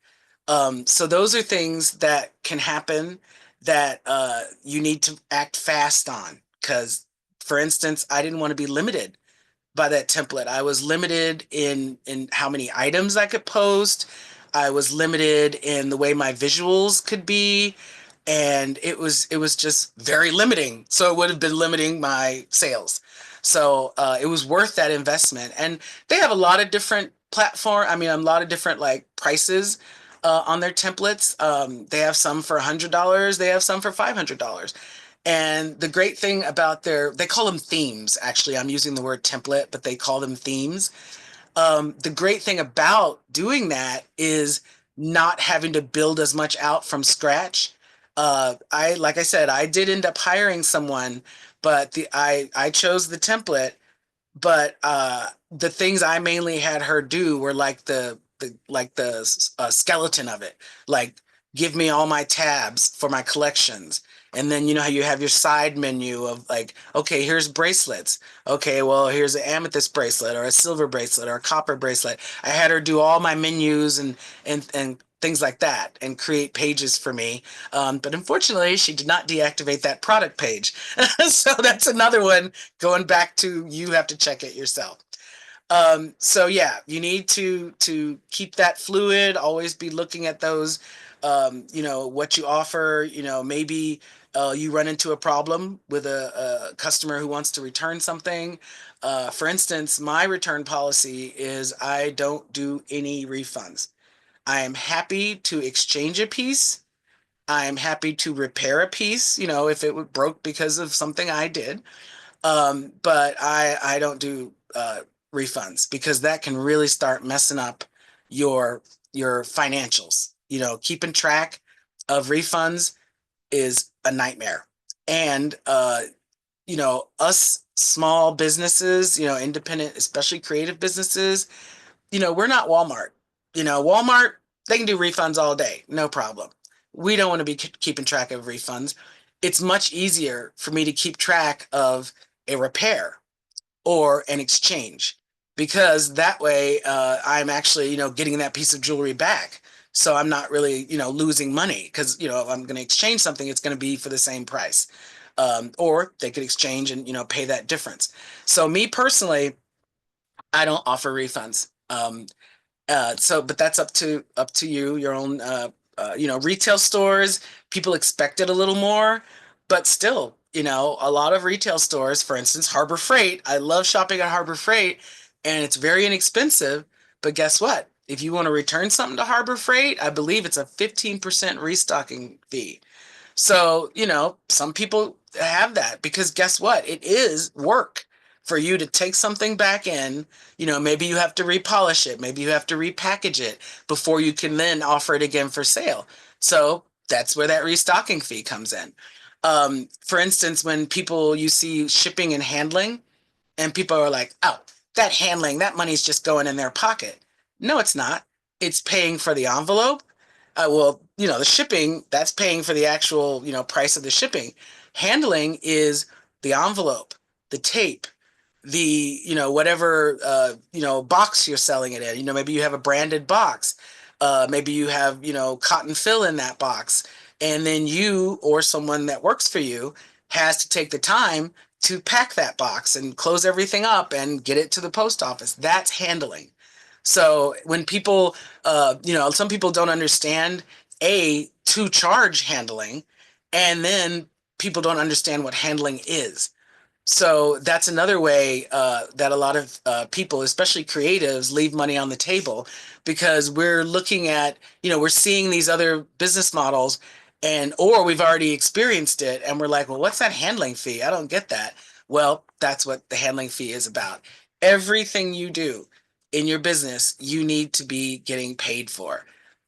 So those are things that can happen that you need to act fast on. Because, for instance, I didn't want to be limited by that template. I was limited in how many items I could post. I was limited in the way my visuals could be, and it was just very limiting. So it would have been limiting my sales. So it was worth that investment. And they have a lot of different a lot of different like prices on their templates. They have some for $100. They have some for $500. And the great thing about they call them themes, actually. I'm using the word template, but they call them themes. The great thing about doing that is not having to build as much out from scratch. Like I said, I did end up hiring someone, but I chose the template, but the things I mainly had her do were like the skeleton of it, like give me all my tabs for my collections. And then you know how you have your side menu of like, okay, here's bracelets. Okay, well, here's an amethyst bracelet or a silver bracelet or a copper bracelet. I had her do all my menus and things like that and create pages for me. But unfortunately, she did not deactivate that product page. So that's another one going back to you have to check it yourself. So yeah, you need to keep that fluid, always be looking at those, what you offer, maybe you run into a problem with a customer who wants to return something. For instance, my return policy is I don't do any refunds. I am happy to exchange a piece. I am happy to repair a piece, if it broke because of something I did. But I don't do refunds because that can really start messing up your financials. Keeping track of refunds is a nightmare. And us small businesses, independent, especially creative businesses, we're not Walmart. Walmart, they can do refunds all day, no problem. We don't want to be keeping track of refunds. It's much easier for me to keep track of a repair or an exchange because that way I'm actually, getting that piece of jewelry back. So I'm not really, losing money because, if I'm going to exchange something, it's going to be for the same price. Or they could exchange and, pay that difference. So me personally, I don't offer refunds. But that's up to you, your own, retail stores, people expect it a little more, but still, a lot of retail stores, for instance, Harbor Freight, I love shopping at Harbor Freight and it's very inexpensive, but guess what? If you want to return something to Harbor Freight, I believe it's a 15% restocking fee. So, some people have that because guess what? It is work for you to take something back in. Maybe you have to repolish it. Maybe you have to repackage it before you can then offer it again for sale. So that's where that restocking fee comes in. For instance, when you see shipping and handling, and people are like, oh, that handling, that money's just going in their pocket. No, it's not. It's paying for the envelope. Well, the shipping, that's paying for the actual, price of the shipping. Handling is the envelope, the tape, the, whatever, box you're selling it in. Maybe you have a branded box. Maybe you have, cotton fill in that box. And then you or someone that works for you has to take the time to pack that box and close everything up and get it to the post office. That's handling. So when people, some people don't understand to charge handling, and then people don't understand what handling is. So that's another way that a lot of people, especially creatives, leave money on the table because we're looking at, we're seeing these other business models or we've already experienced it and we're like, well, what's that handling fee? I don't get that. Well, that's what the handling fee is about. Everything you do, in your business, you need to be getting paid for.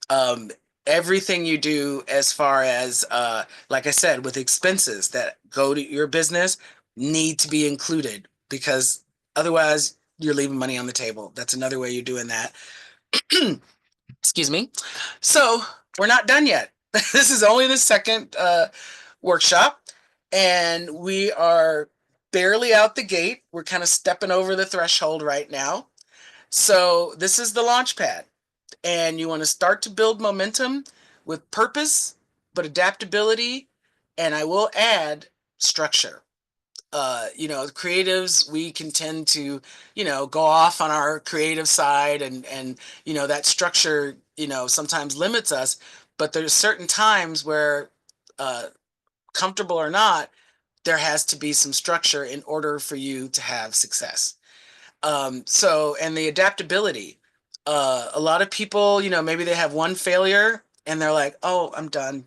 Um, Everything you do as far as, like I said, with expenses that go to your business need to be included, because otherwise you're leaving money on the table. That's another way you're doing that. Excuse me. So we're not done yet. This is only the second workshop, and we are barely out the gate. We're kind of stepping over the threshold right now. So this is the launch pad, and you want to start to build momentum with purpose, but adaptability, and I will add structure. Creatives, we can tend to, go off on our creative side, and that structure, sometimes limits us. But there's certain times where, uh, comfortable or not, there has to be some structure in order for you to have success. And the adaptability. A lot of people, maybe they have one failure and they're like, "Oh, I'm done."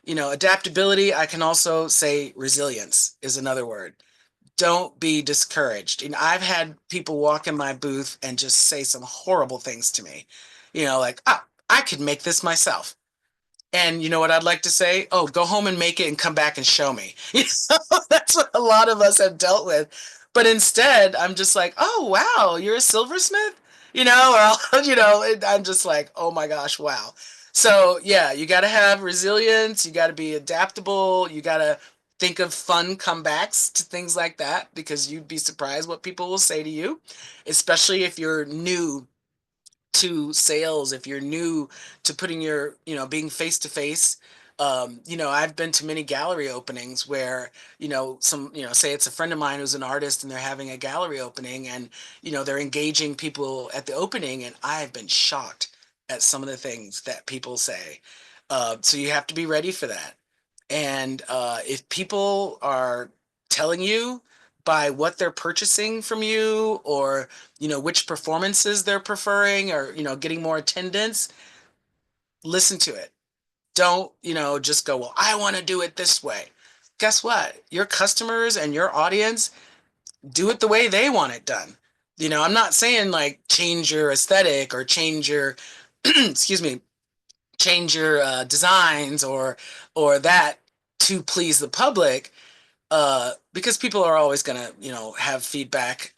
Adaptability. I can also say resilience is another word. Don't be discouraged. And I've had people walk in my booth and just say some horrible things to me. Like, "Ah, I could make this myself." And you know what I'd like to say? Oh, go home and make it and come back and show me. That's what a lot of us have dealt with. But instead, I'm just like, oh, wow, you're a silversmith? Or, I'm just like, oh my gosh, wow. So, yeah, you got to have resilience. You got to be adaptable. You got to think of fun comebacks to things like that, because you'd be surprised what people will say to you, especially if you're new to sales, if you're new to putting your, being face to face. I've been to many gallery openings where, say it's a friend of mine who's an artist and they're having a gallery opening, and, they're engaging people at the opening, and I've been shocked at some of the things that people say. So you have to be ready for that. And if people are telling you by what they're purchasing from you, or which performances they're preferring, or getting more attendance, listen to it. Don't just go, well, I want to do it this way. Guess what? Your customers and your audience do it the way they want it done. I'm not saying like change your aesthetic or change your excuse me, change your designs, or that to please the public, because people are always going to, have feedback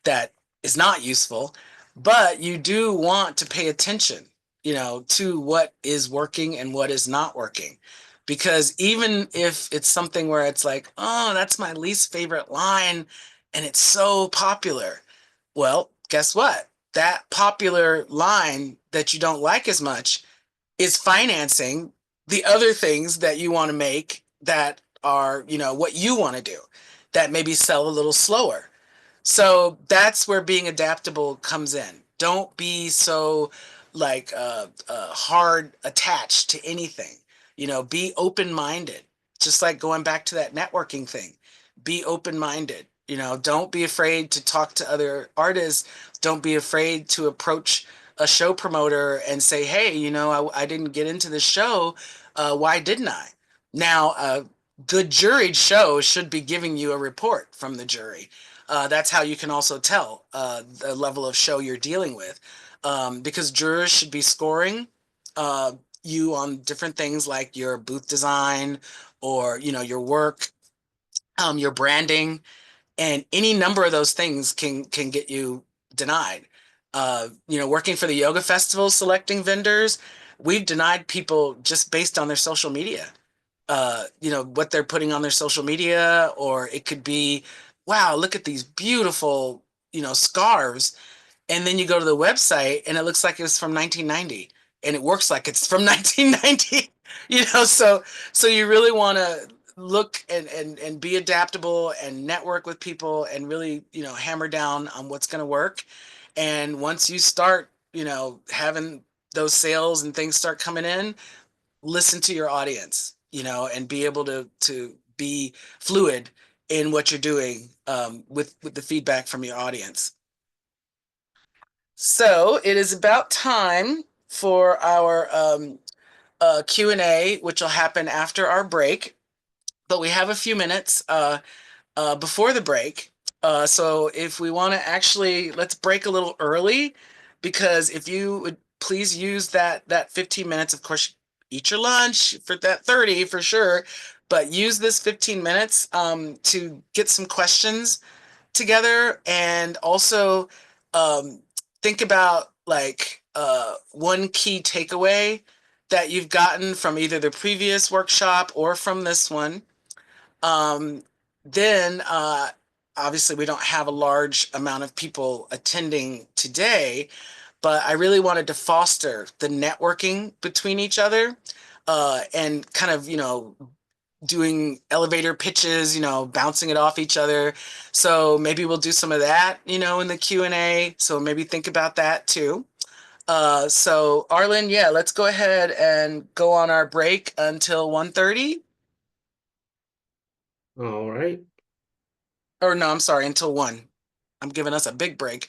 that is not useful. But you do want to pay attention, to what is working and what is not working. Because even if it's something where it's like, oh, that's my least favorite line and it's so popular. Well, guess what? That popular line that you don't like as much is financing the other things that you want to make, that are, what you want to do, that maybe sell a little slower. So that's where being adaptable comes in. Don't be so like hard attached to anything. Be open-minded. Just like going back to that networking thing. Be open-minded. Don't be afraid to talk to other artists. Don't be afraid to approach a show promoter and say, "Hey, I didn't get into the show. Why didn't I?" Now, a good juried show should be giving you a report from the jury. That's how you can also tell the level of show you're dealing with, because jurors should be scoring you on different things like your booth design, or your work, your branding, and any number of those things can get you denied. Working for the yoga festival, selecting vendors, we've denied people just based on their social media. What they're putting on their social media, or it could be, wow, look at these beautiful, scarves. And then you go to the website and it looks like it's from 1990, and it works like it's from 1990. So you really want to look and be adaptable and network with people, and really, hammer down on what's going to work. And once you start, having those sales and things start coming in, listen to your audience, and be able to be fluid in what you're doing, with the feedback from your audience. So it is about time for our Q&A, which will happen after our break. But we have a few minutes before the break. So if we want to actually, let's break a little early, because if you would please use that 15 minutes, of course, eat your lunch for that 30 for sure, but use this 15 minutes to get some questions together, and also um, think about like one key takeaway that you've gotten from either the previous workshop or from this one. Um, then obviously we don't have a large amount of people attending today, but I really wanted to foster the networking between each other, and kind of, doing elevator pitches, bouncing it off each other. So maybe we'll do some of that, in the Q&A. So maybe think about that too. So Arlen, yeah, let's go ahead and go on our break until 1:30. All right. Or no, I'm sorry, until 1. I'm giving us a big break.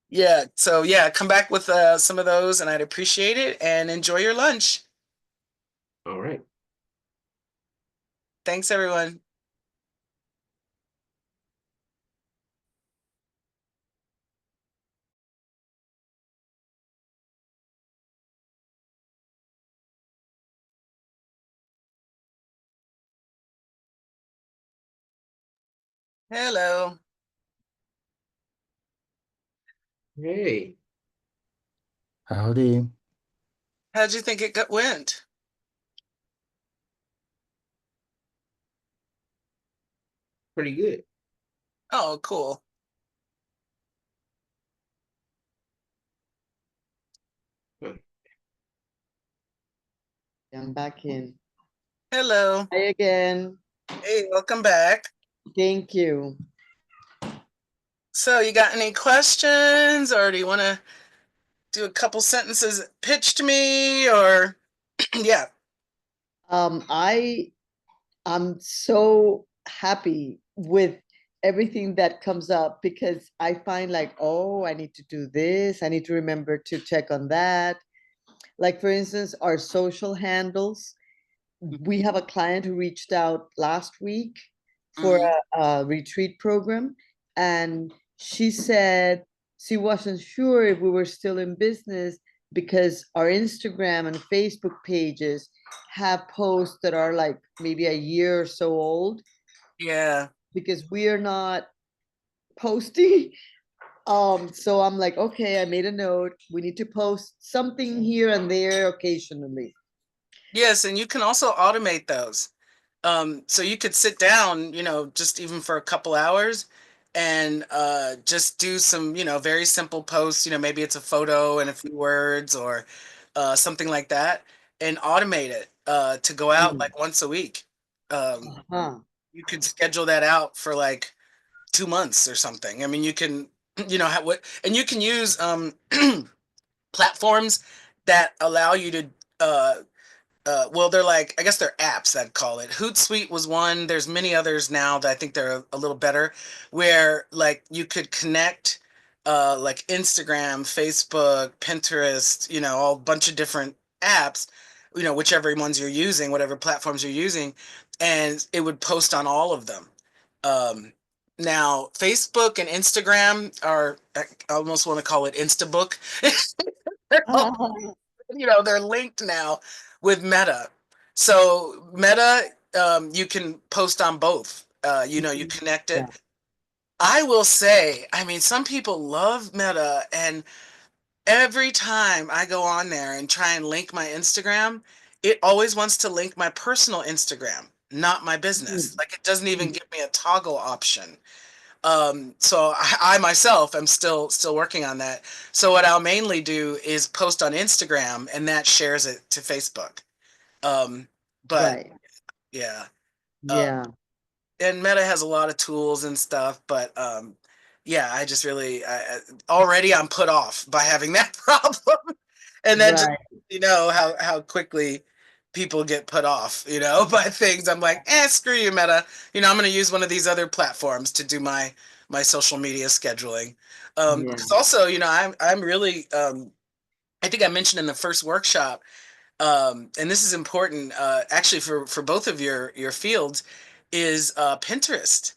Yeah, so yeah, come back with some of those and I'd appreciate it, and enjoy your lunch. All right. Thanks, everyone. Hello. Hey, Howdy. How'd you think it went? pretty good. Oh, cool. Huh. I'm back in. Hello. Hi again. Hey, welcome back. Thank you. So, you got any questions, or do you want to do a couple sentences pitch to me, or yeah. Um, I I'm so happy with everything that comes up because I find like, oh, I need to do this. I need to remember to check on that. Like for instance, our social handles. We have a client who reached out last week for Mhm. a retreat program, and she said she wasn't sure if we were still in business because our Instagram and Facebook pages have posts that are like maybe a year or so old Yeah. because we are not posting. So I'm like, okay, I made a note. We need to post something here and there occasionally. Yes, and you can also automate those. So you could sit down, just even for a couple hours, and just do some, very simple posts. Maybe it's a photo and a few words, or something like that, and automate it to go out Mm. like once a week. Um, Uh-huh. you could schedule that out for like 2 months or something. I mean, you can, have what, and you can use platforms that allow you to uh, well, they're like, I guess they're apps, I'd call it. Hootsuite was one. There's many others now that I think they're a little better, where like you could connect like Instagram, Facebook, Pinterest, all bunch of different apps, whichever ones you're using, whatever platforms you're using, and it would post on all of them. Um, Now, Facebook and Instagram are, I almost want to call it Instabook. They're linked now with Meta. So Meta, you can post on both. You connect Yeah. it. I will say, I mean, some people love Meta, and every time I go on there and try and link my Instagram, it always wants to link my personal Instagram, not my business. Mm. Like it doesn't even give me a toggle option. So I myself am still working on that. So what I'll mainly do is post on Instagram, and that shares it to Facebook. Um, but Right. yeah, uh, Yeah. and Meta has a lot of tools and stuff. But yeah, I just really already I'm put off by having that problem, and then just Right. how quickly people get put off, by things. I'm like, screw you, Meta. I'm gonna use one of these other platforms to do my social media scheduling. Yeah. Because also, I'm really I think I mentioned in the first workshop, and this is important actually for both of your fields. is Pinterest.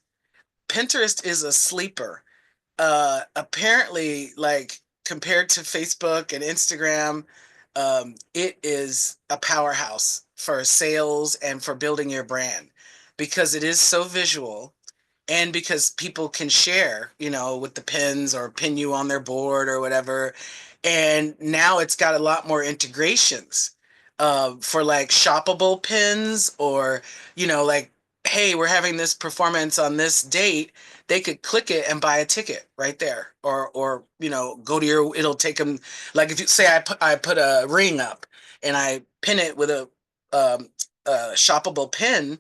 Pinterest is a sleeper. Apparently, like compared to Facebook and Instagram, it is a powerhouse for sales and for building your brand because it is so visual and because people can share, with the pins or pin you on their board or whatever. And now it's got a lot more integrations for like shoppable pins or, like, hey, we're having this performance on this date. They could click it and buy a ticket right there, or go to your. It'll take them, like if you say I put a ring up and I pin it with um, a shoppable pin,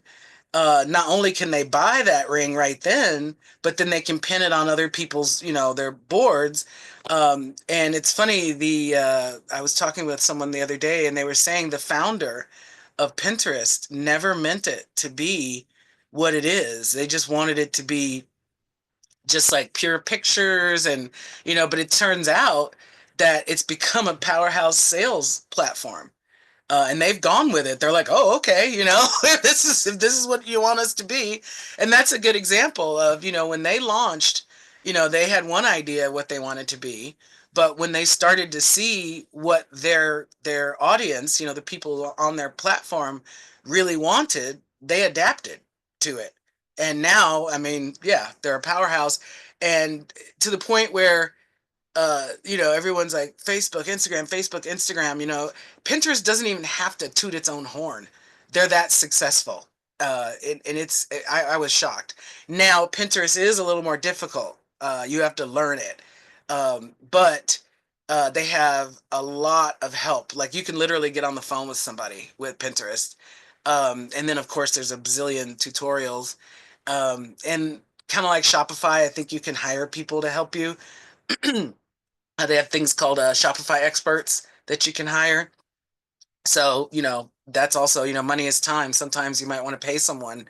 not only can they buy that ring right then, but then they can pin it on other people's, their boards. And it's funny, I was talking with someone the other day, and they were saying the founder of Pinterest never meant it to be what it is. They just wanted it to be just like pure pictures and, but it turns out that it's become a powerhouse sales platform. And they've gone with it. They're like, oh, okay, if this is what you want us to be. And that's a good example of, when they launched, they had one idea what they wanted to be, but when they started to see what their audience, the people on their platform really wanted, they adapted to it. And now, I mean, yeah, they're a powerhouse, and to the point where everyone's like Facebook, Instagram, Pinterest doesn't even have to toot its own horn. They're that successful. And I was shocked. Now, Pinterest is a little more difficult. You have to learn it. But they have a lot of help. Like you can literally get on the phone with somebody with Pinterest. And then, of course, there's a bazillion tutorials. And kind of like Shopify, I think you can hire people to help you. They have things called Shopify experts that you can hire. So, that's also, money is time. Sometimes you might want to pay someone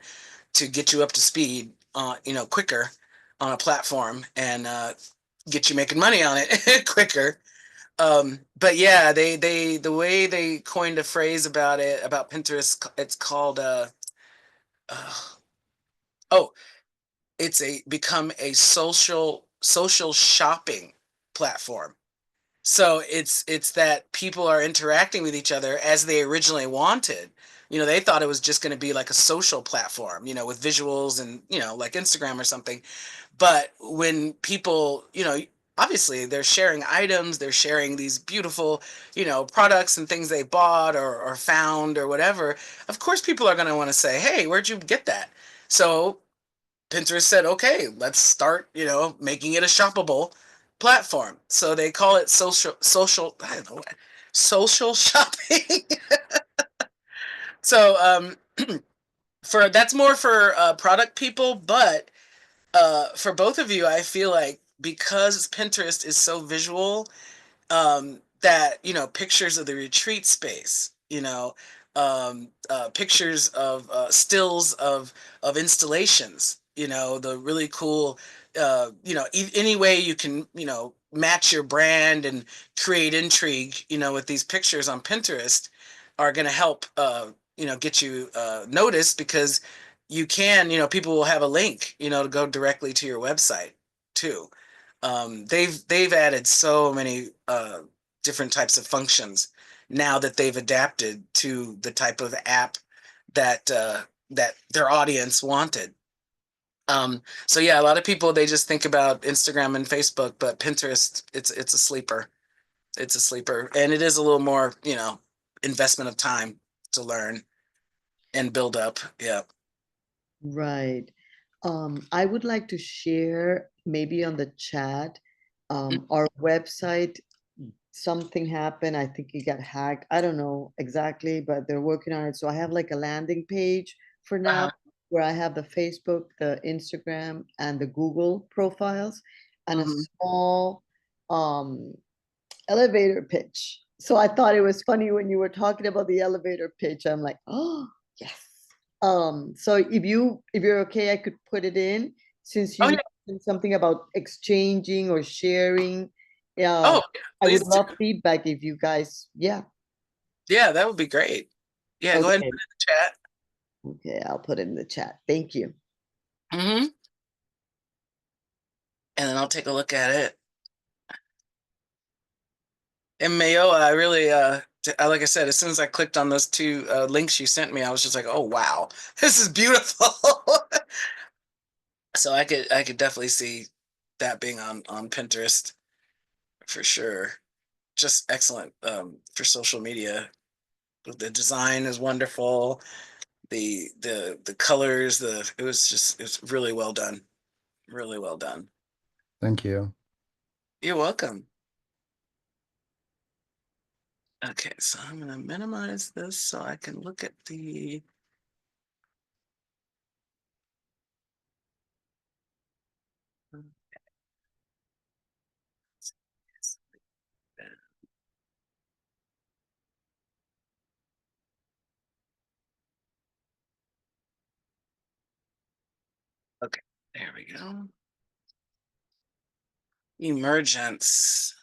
to get you up to speed, quicker on a platform and get you making money on it quicker. But yeah, the way they coined a phrase about it, about Pinterest, it's called, uh, oh, it's become a social shopping platform. So it's that people are interacting with each other as they originally wanted. They thought it was just going to be like a social platform, with visuals and, like Instagram or something. But when people, obviously they're sharing items, they're sharing these beautiful, products and things they bought or found or whatever. Of course, people are going to want to say, hey, where'd you get that? So Pinterest said, okay, let's start, making it a shoppable platform. So they call it I don't know, social shopping. So for that's more for product people, but for both of you, I feel like because Pinterest is so visual, that pictures of the retreat space, pictures of stills of installations, the really cool, any way you can match your brand and create intrigue, with these pictures on Pinterest are going to help get you noticed, because you can, people will have a link, to go directly to your website too. They've added so many different types of functions now that they've adapted to the type of app that their audience wanted. So yeah, a lot of people, they just think about Instagram and Facebook, but Pinterest, it's a sleeper. It's a sleeper, and it is a little more, investment of time to learn and build up. Yeah. Right. I would like to share maybe on the chat, our website, something happened. I think it got hacked. I don't know exactly, but they're working on it. So I have like a landing page for now Uh-huh. where I have the Facebook, the Instagram, and the Google profiles and a Mhm. small elevator pitch. So I thought it was funny when you were talking about the elevator pitch. I'm like, oh, yes. So if you're okay, I could put it in since Oh you yeah. mentioned something about exchanging or sharing. Yeah, Oh yeah, I would please do. love feedback if you guys, yeah. Yeah, that would be great. Yeah, go ahead and Okay. put it in the chat. Okay, I'll put it in the chat. Thank you. Mm-hmm. And then I'll take a look at it. And Mayo, I really, like I said, as soon as I clicked on those two links you sent me, I was just like, oh wow, this is beautiful. So I could definitely see that being on Pinterest for sure. Just excellent for social media. The design is wonderful. The colors, it's really well done. Really well done. Thank you. You're welcome. Okay, so I'm gonna minimize this so I can look at the okay, there we go. Emergence.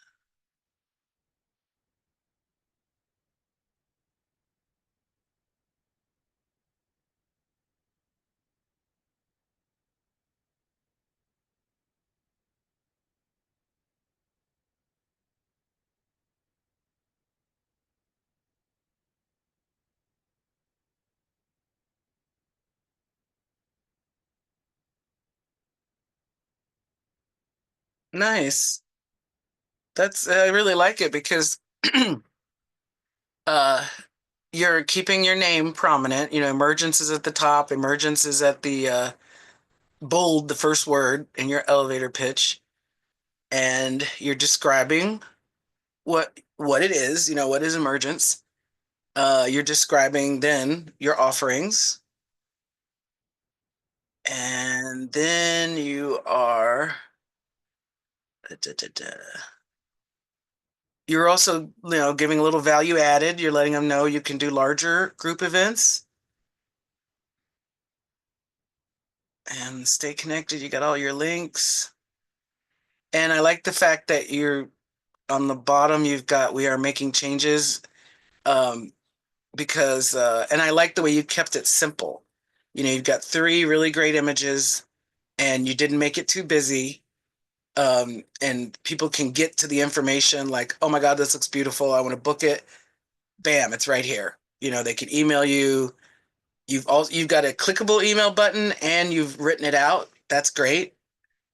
Nice. That's I really like it because uh you're keeping your name prominent. You know, emergence is at the top, emergence is at the bold, the first word in your elevator pitch, and you're describing what it is, you know, what is emergence. You're describing then your offerings, and then you are you're also, you know, giving a little value added. You're letting them know you can do larger group events and stay connected. You got all your links. And I like the fact that you're on the bottom, you've got we are making changes. Um, because and I like the way you kept it simple. You know, you've got three really great images and you didn't make it too busy. And people can get to the information like, oh my God, this looks beautiful. I want to book it. Bam, it's right here. You know, they can email you. You've got a clickable email button and you've written it out. That's great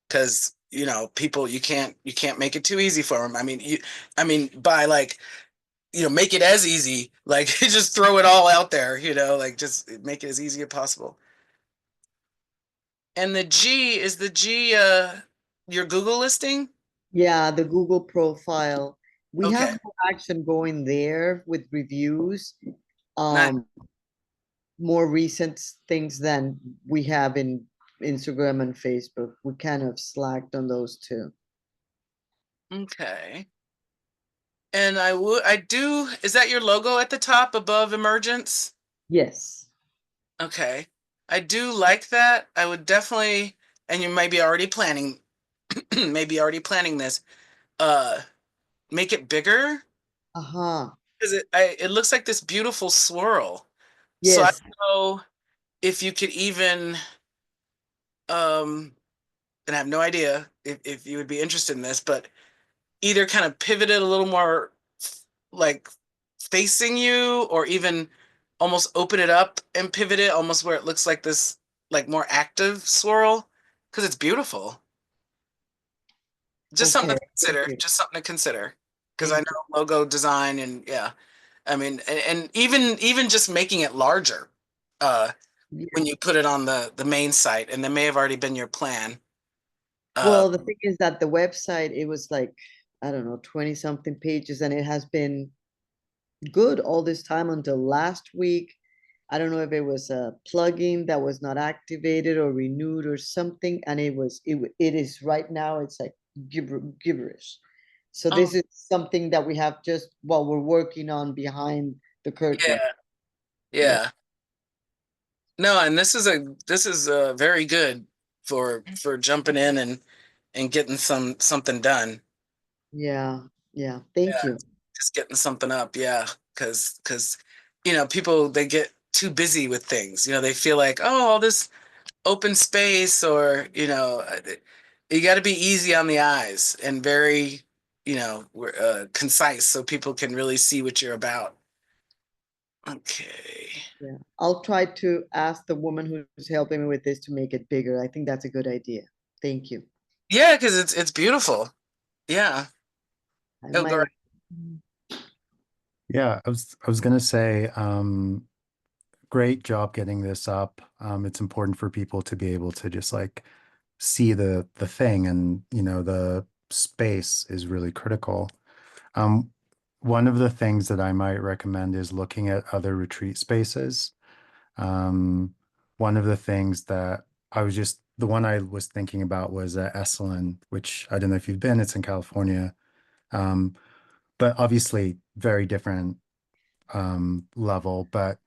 because you know people you can't make it too easy for them. I mean by like you know make it as easy like just throw it all out there. You know, like just make it as easy as possible. And the G is the G your Google listing. Yeah, the Google profile. We have Okay, more action going there with reviews. nice. Um, more recent things than we have in Instagram and Facebook. We kind of slacked on those two. Okay. And I do, is that your logo at the top above emergence? Yes. Okay. I do like that. I would definitely, and you might be already planning, maybe already planning this, uh, make it bigger Uh-huh. because it looks like this beautiful swirl. So I Yes. don't know if you could even, um, and I have no idea if you would be interested in this, but either kind of pivot it a little more like facing you or even almost open it up and pivot it almost where it looks like this like more active swirl because it's beautiful. Just something Okay. to Thank consider. you. Just something to consider because I Thank know you. logo design and yeah, I mean and even just making it larger uh Yeah. when you put it on the main site and that may have already been your plan. Uh Well, the thing is that the website, it was like, I don't know, 20 something pages, and it has been good all this time until last week. I don't know if it was a plugin that was not activated or renewed or something, and it is right now. It's like gibberish. So oh this is something that we have just we're working on behind the curtain. yeah, Yeah, yeah. No, and this is very good for jumping in and getting something done. yeah, yeah. Thank Yeah, you. just getting something up. Yeah, because you know people they get too busy with things. They feel like, oh, all this open space, or you got to be easy on the eyes and very concise, so people can really see what you're about. Okay. Yeah, I'll try to ask the woman who's helping me with this to make it bigger. I think that's a good idea. Thank you. Yeah, because it's beautiful. Yeah. I Oh, go might. Yeah, I was gonna say, great job getting this up. It's important for people to be able to just like see the thing, and the space is really critical. Um, One of the things that I might recommend is looking at other retreat spaces. Um, One of the things that the one I was thinking about was Esalen, which I don't know if you've been, it's in California. Um, but obviously very different level, but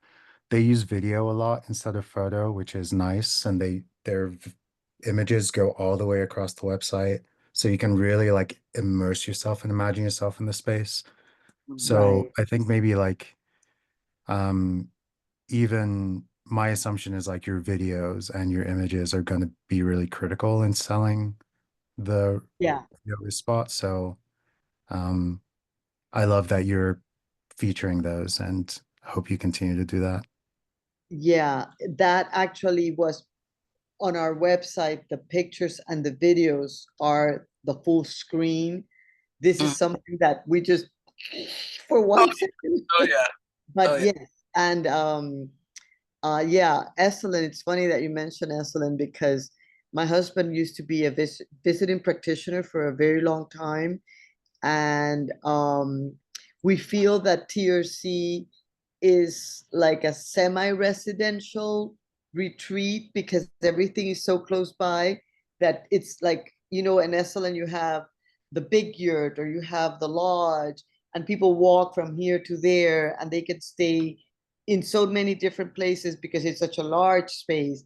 they use video a lot instead of photo, which is nice. And their images go all the way across the website. So you can really like immerse yourself and imagine yourself in the space. So Right. I think maybe like um even my assumption is like your videos and your images are going to be really critical in selling the Yeah. yoga spot. So um I love that you're featuring those, and hope you continue to do that. Yeah. That actually was on our website. The pictures and the videos are the full screen. This Mm. is something that we just for Oh, 1 second. oh yeah. Oh But yeah. yes, and yeah, Esalen. It's funny that you mentioned Esalen because my husband used to be a visiting practitioner for a very long time, and we feel that TRC is like a semi-residential retreat because everything is so close by that it's like, in Esalen you have the big yurt or you have the lodge, and people walk from here to there and they can stay in so many different places because it's such a large space.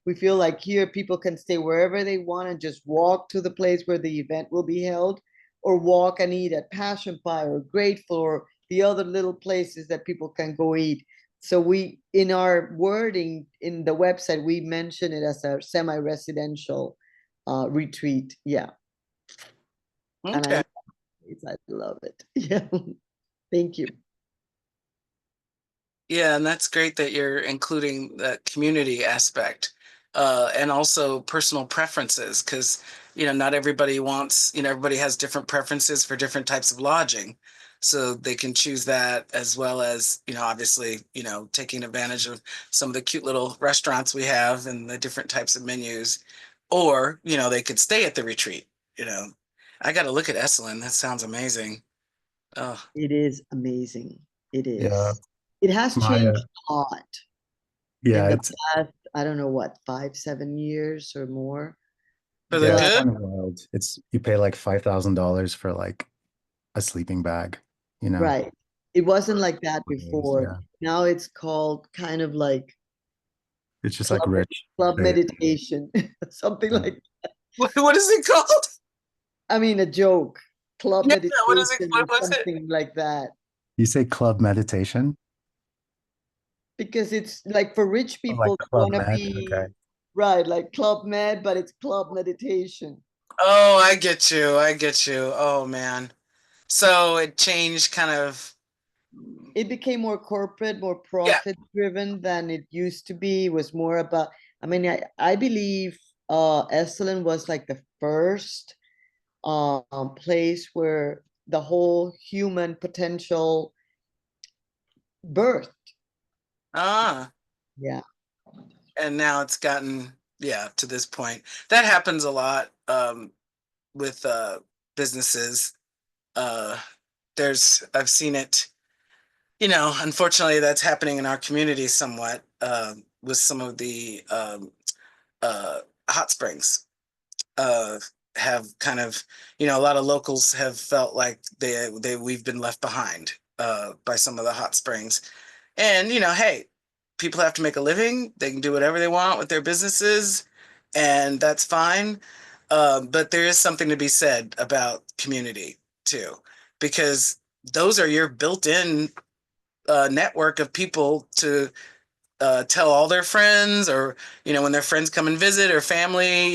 We feel like here people can stay wherever they want and just walk to the place where the event will be held, or walk and eat at Passion Pie or Grateful or the other little places that people can go eat. So we, in our wording in the website, we mention it as a semi-residential retreat. Yeah, and Okay. I love it. Yeah, thank you. Yeah, and that's great that you're including the community aspect, and also personal preferences, because not everybody wants, everybody has different preferences for different types of lodging, so they can choose that, as well as obviously taking advantage of some of the cute little restaurants we have and the different types of menus, or they could stay at the retreat. You know, I got to look at Esalen. That sounds amazing. Oh, It is amazing. It Yeah, is. It has my changed a lot in yeah, the past, I don't know what, 5, 7 years or more. for the it's But good. kind of wild. It's you pay like $5,000 for like a sleeping bag, you know. right, it wasn't For like that 4 days. before. Yeah, Now it's called kind of like it's just like club rich. club They, meditation, something yeah. like, What is it called? I mean, a joke. Club Yeah, what is it? meditation What or was it? something like that. You say club meditation? Because it's like for rich Oh, like people who Club want to Med. be Okay. right, like Club Med, but it's club meditation. Oh, I get you. I get you. Oh man. So it changed kind of. It became more corporate, more Yeah. profit driven than it used to be. It was more about, I mean, I believe Esalen was like the first place where the whole human potential birth. Ah, Yeah. and now it's gotten, yeah, to this point. That happens a lot with businesses. Uh I've seen it, unfortunately that's happening in our community somewhat, with some of the uh hot springs. uh, have kind of, a lot of locals have felt like we've been left behind by some of the hot springs. And hey, people have to make a living. They can do whatever they want with their businesses, and that's fine. But there is something to be said about community too, because those are your built-in network of people to tell all their friends, or when their friends come and visit, or family,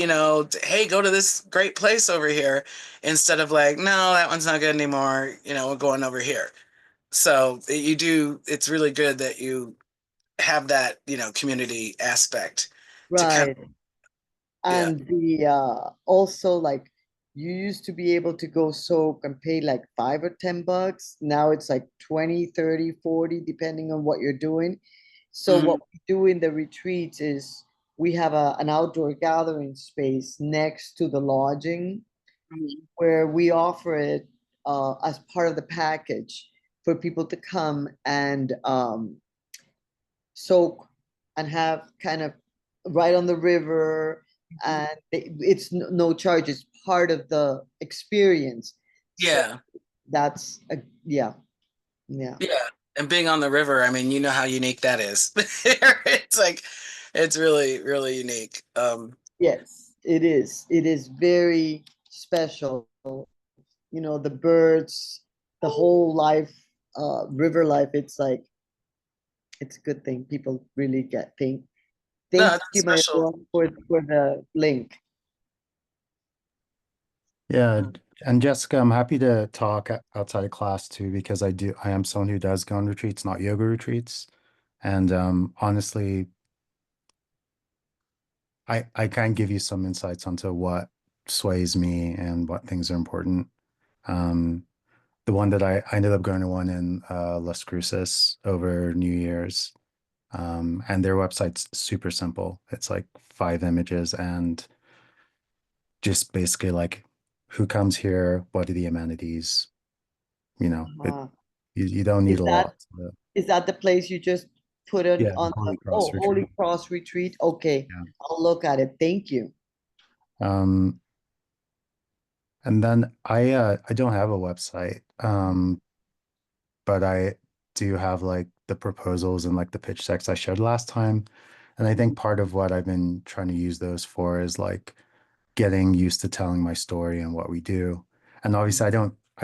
hey, go to this great place over here, instead of like, no, that one's not good anymore, we're going over here. So it's really good that you have that, community aspect to kind of, Right. yeah. And the also like you used to be able to go soak and pay like $5 or $10. Now it's like 20, 30, 40, depending on what you're doing. So Hmm. what we do in the retreats is we have an outdoor gathering space next to the lodging where we offer it as part of the package for people to come and soak and have kind of right on the river, and it's no charge, it's part of the experience. So Yeah. that's a, yeah, yeah. Yeah. And being on the river, I mean, you know how unique that is. It's like, it's really, really unique. Yes, it is very special. The birds, the whole life, river life, it's like it's a good thing people really get. No, Thank it's you, special. Marilyn, for the link. Yeah, and Jessica, I'm happy to talk outside of class too, because I am someone who does go on retreats, not yoga retreats. And honestly, I can give you some insights onto what sways me and what things are important. Um, the one that I ended up going to one in Las Cruces over New Year's. And their website's super simple. It's like 5 images and just basically like who comes here, what are the amenities, Uh, you don't is need a that lot. is that the place you just put it Yeah, on the, Holy Cross oh, Retreat. Holy Cross Retreat? Okay, Yeah. I'll look at it. Thank you. Um, and then I don't have a website, but I do have like the proposals and like the pitch decks I showed last time. And I think part of what I've been trying to use those for is like getting used to telling my story and what we do. And obviously I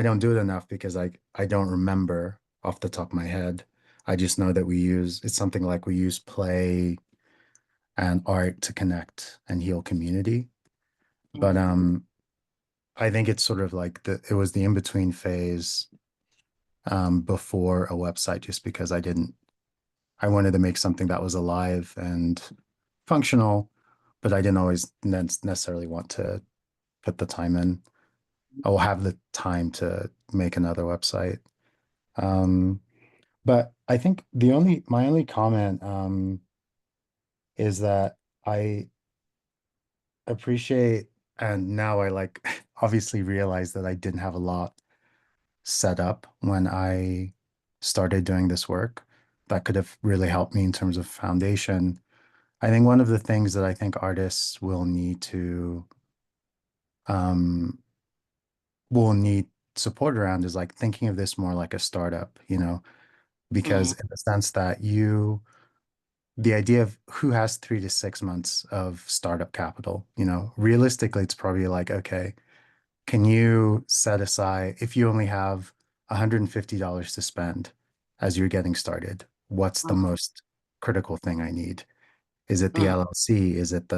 don't do it enough because I don't remember off the top of my head. I just know that it's something like we use play and art to connect and heal community. But Mhm. I think it's sort of like it was the in-between phase before a website, just because I wanted to make something that was alive and functional, but I didn't always necessarily want to put the time in. I will have the time to make another website. Um, but I think my only comment is that I appreciate, and now I like obviously realize that I didn't have a lot set up when I started doing this work that could have really helped me in terms of foundation. I think one of the things that I think artists um will need support around is like thinking of this more like a startup, because Mhm. in the sense that the idea of who has 3 to 6 months of startup capital, realistically, it's probably like, okay, can you set aside, if you only have $150 to spend as you're getting started, what's the most critical thing I need? Is it the Mhm. LLC? Is it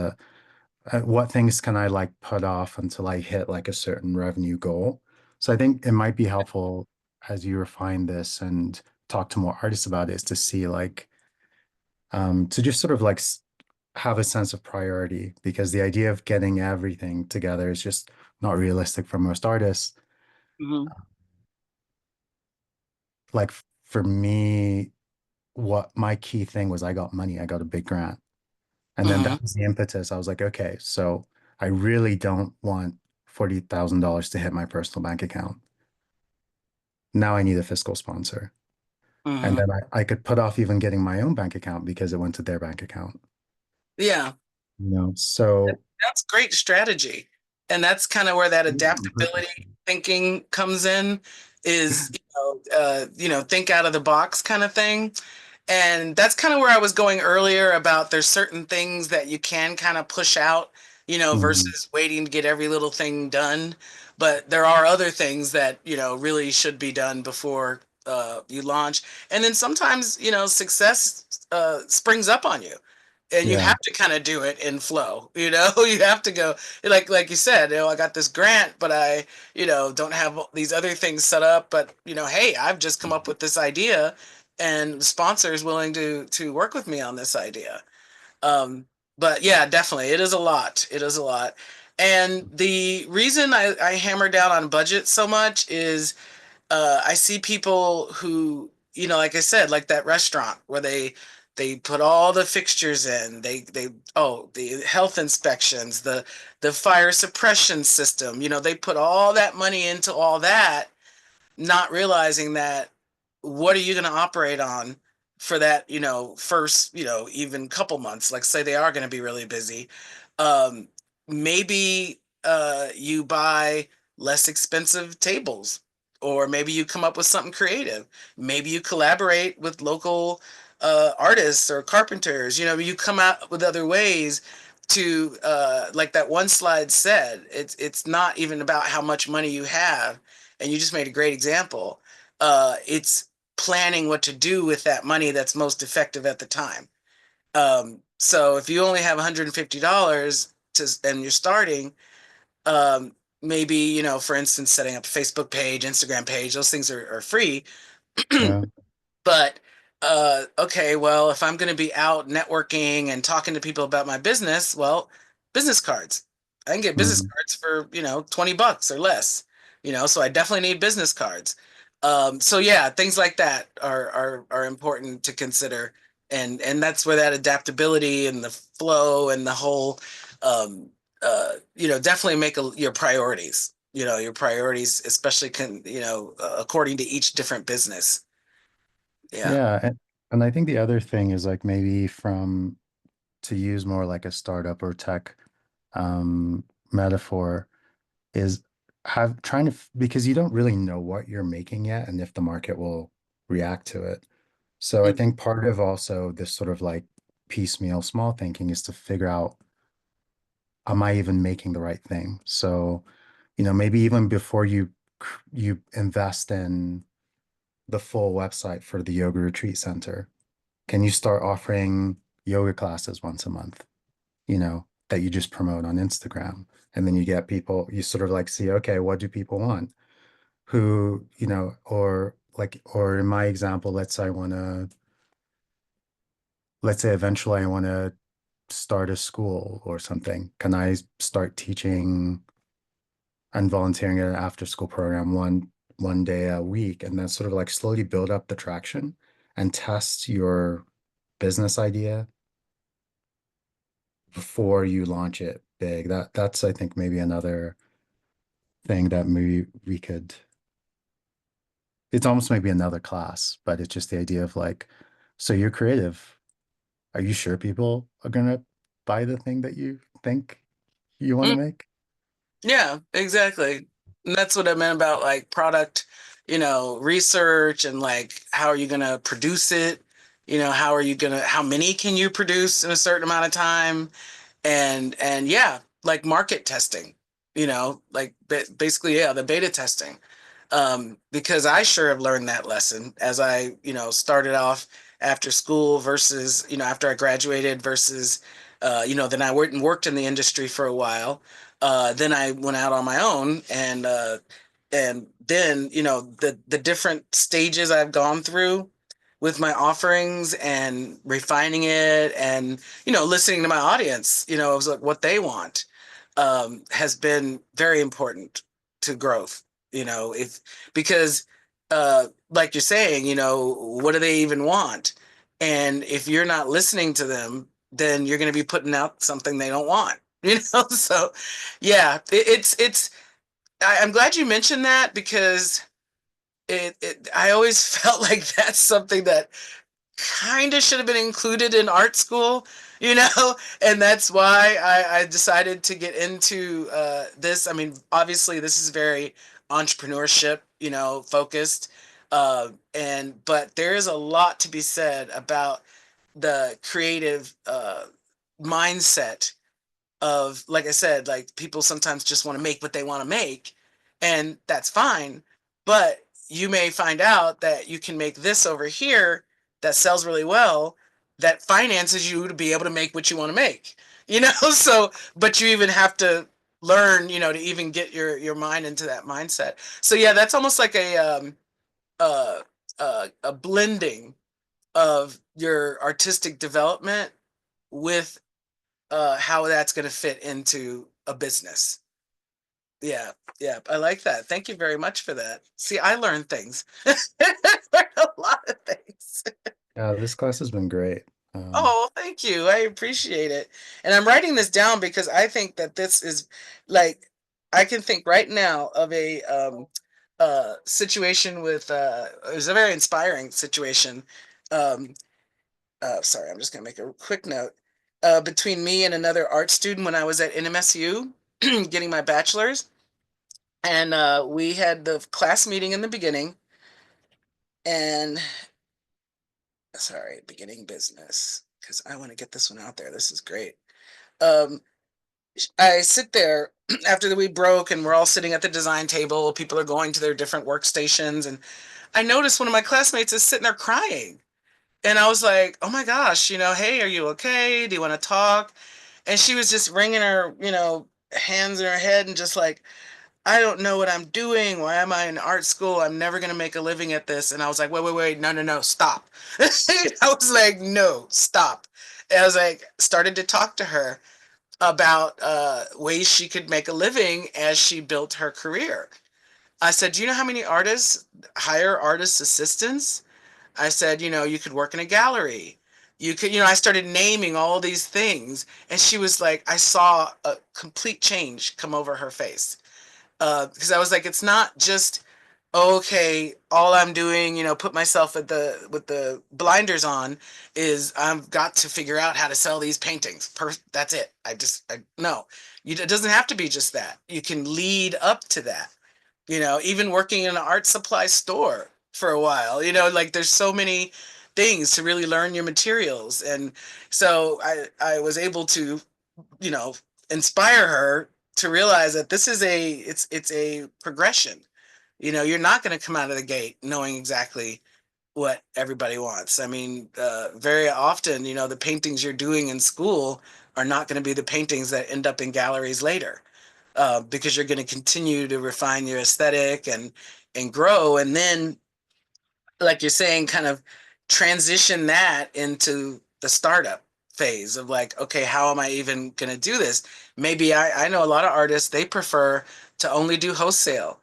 what things can I like put off until I hit like a certain revenue goal? So I think it might be helpful as you refine this and talk to more artists about it, is to see like to just sort of like have a sense of priority, because the idea of getting everything together is just not realistic for most artists. Mhm. Like for me, what my key thing was, I got money, I got a big grant. And then that Mhm. was the impetus. I was like, okay, so I really don't want $40,000 to hit my personal bank account. Now I need a fiscal sponsor. And Mhm. then I could put off even getting my own bank account because it went to their bank account. Yeah. So That's great strategy. And that's kind of where that on adaptability purpose. thinking comes in, is, think out of the box kind of thing. And that's kind of where I was going earlier about there's certain things that you can kind of push out, Mhm. versus waiting to get every little thing done. But there are other things that, really should be done before you launch, and then sometimes, success springs up on you, and you Yeah. have to kind of do it in flow. You have to go, like you said, I got this grant, but I, don't have these other things set up, but hey, I've just come up with this idea, and the sponsor is willing to work with me on this idea. Um, but yeah, definitely, it is a lot. It is a lot. And the reason I hammer down on budget so much is I see people who, like I said, like that restaurant where they put all the fixtures in, the health inspections, the fire suppression system, they put all that money into all that, not realizing that what are you going to operate on for that, first, even couple months, like say they are going to be really busy. Um, maybe you buy less expensive tables, or maybe you come up with something creative. Maybe you collaborate with local artists or carpenters. You come out with other ways to, like that one slide said, it's not even about how much money you have, and you just made a great example. It's planning what to do with that money that's most effective at the time. So if you only have $150 and you're starting, maybe, for instance, setting up a Facebook page, Instagram page, those things are free. Yeah. But okay, well, if I'm going to be out networking and talking to people about my business, well, business cards. I can get business Mhm. cards for, $20 or less. So I definitely need business cards. So yeah, things like that are important to consider. And that's where that adaptability and the flow and the whole definitely make your priorities. Your priorities, especially according to each different business. Yeah. Yeah. And I think the other thing is like maybe from to use more like a startup or tech metaphor is have trying to because you don't really know what you're making yet and if the market will react to it. So I Mm. think part of also this sort of like piecemeal small thinking is to figure out, am I even making the right thing? So, maybe even before you invest in the full website for the yoga retreat center, can you start offering yoga classes once a month, that you just promote on Instagram? And then you get people, you sort of like see, okay, what do people want? Who, or like, or in my example, let's say eventually I want to start a school or something. Can I start teaching and volunteering at an after school program one day a week and then sort of like slowly build up the traction and test your business idea before you launch it big. That's I think maybe another thing that maybe we could, it's almost maybe another class, but it's just the idea of like, so you're creative. Are you sure people are gonna buy the thing that you think you want to Mm, make? yeah, exactly. And that's what I meant about like product, research, and like how are you gonna produce it? How many can you produce in a certain amount of time? And yeah, like market testing, like basically, yeah, the beta testing. Because I sure have learned that lesson as I, started off after school versus, after I graduated versus, then I went and worked in the industry for a while. Then I went out on my own, and then, the different stages I've gone through with my offerings and refining it, and, listening to my audience, it was like what they want, has been very important to growth, if because like you're saying, what do they even want? And if you're not listening to them, then you're going to be putting out something they don't want, so yeah, I'm glad you mentioned that, because I always felt like that's something that kind of should have been included in art school, and that's why I decided to get into this. I mean, obviously, this is very entrepreneurship, focused, but there is a lot to be said about the creative mindset of, like I said, like people sometimes just want to make what they want to make, and that's fine, but you may find out that you can make this over here that sells really well, that finances you to be able to make what you want to make, you know? So, but you even have to learn, you know, to even get your mind into that mindset. So yeah, that's almost like uh, a blending of your artistic development with how that's going to fit into a business. Yeah, yeah, I like that. Thank you very much for that. See, I learned things. I learned a lot of things. Yeah, this class has been great. Oh, thank you. I appreciate it. And I'm writing this down because I think that this is like, I can think right now of a situation with it was a very inspiring situation. Um Sorry, I'm just gonna make a quick note. Between me and another art student when I was at NMSU getting my bachelor's. And we had the class meeting in the beginning, and sorry, beginning business, because I want to get this one out there. This is great. Um, I sit there after we broke, and we're all sitting at the design table. People are going to their different workstations, and I noticed one of my classmates is sitting there crying. And I was like, oh my gosh, you know, hey, are you okay? Do you want to talk? And she was just wringing her, you know, hands in her head and just like, I don't know what I'm doing. Why am I in art school? I'm never going to make a living at this. And I was like, wait, no, no, no, stop. I was like, no, stop. And I was like, started to talk to her about ways she could make a living as she built her career. I said, do you know how many artists hire artist assistants? I said, you know, you could work in a gallery. You could, you know, I started naming all these things. And she was like, I saw a complete change come over her face. Because I was like, it's not just okay, all I'm doing, you know, put myself at the with the blinders on is I've got to figure out how to sell these paintings. That's it. No, it doesn't have to be just that. You can lead up to that. You know, even working in an art supply store for a while, you know, like there's so many things to really learn your materials. And so I was able to, you know, inspire her to realize that this is it's a progression. You know, you're not going to come out of the gate knowing exactly what everybody wants. I mean, very often, you know, the paintings you're doing in school are not going to be the paintings that end up in galleries later, because you're going to continue to refine your aesthetic and grow, and then, like you're saying, kind of transition that into the startup phase of like, okay, how am I even going to do this? Maybe I know a lot of artists, they prefer to only do wholesale,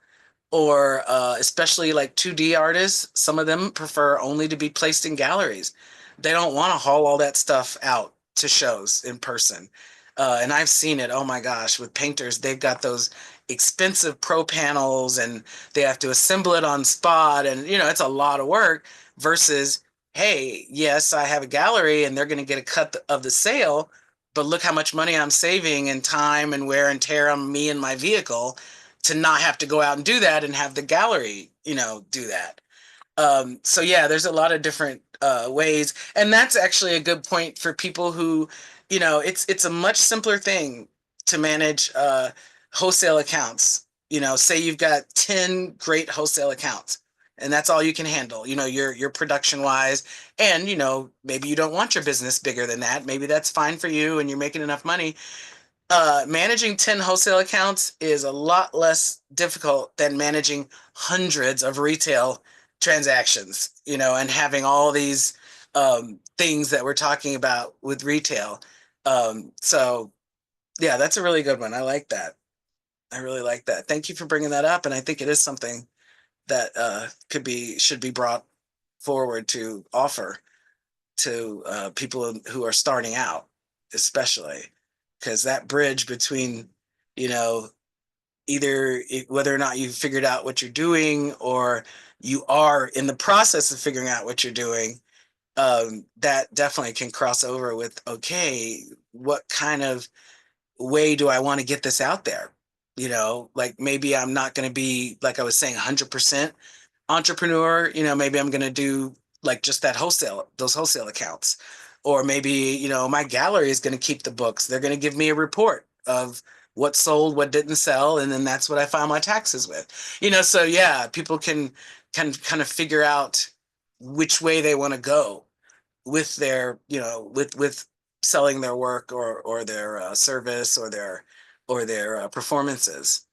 or especially like 2D artists, some of them prefer only to be placed in galleries. They don't want to haul all that stuff out to shows in person. And I've seen it, oh my gosh, with painters, they've got those expensive pro panels and they have to assemble it on spot. And, you know, it's a lot of work versus, hey, yes, I have a gallery and they're going to get a cut of the sale, but look how much money I'm saving in time and wear and tear on me and my vehicle to not have to go out and do that and have the gallery, you know, do that. So yeah, there's a lot of different ways, and that's actually a good point for people who, you know, it's a much simpler thing to manage wholesale accounts. You know, say you've got 10 great wholesale accounts, and that's all you can handle. You know, your production wise, and you know, maybe you don't want your business bigger than that. Maybe that's fine for you, and you're making enough money. Managing 10 wholesale accounts is a lot less difficult than managing hundreds of retail transactions, you know, and having all these things that we're talking about with retail. So, yeah, that's a really good one. I like that. I really like that. Thank you for bringing that up. And I think it is something that should be brought forward to offer to people who are starting out, especially because that bridge between, you know, whether or not you've figured out what you're doing or you are in the process of figuring out what you're doing, that definitely can cross over with, okay, what kind of way do I want to get this out there? You know, like maybe I'm not going to be, like I was saying, 100% entrepreneur. You know, maybe I'm going to do like just those wholesale accounts. Or maybe, you know, my gallery is going to keep the books. They're going to give me a report of what sold, what didn't sell, and then that's what I file my taxes with. You know, so yeah, people can can kind of figure out which way they want to go with their, with selling their work or their service or their performances.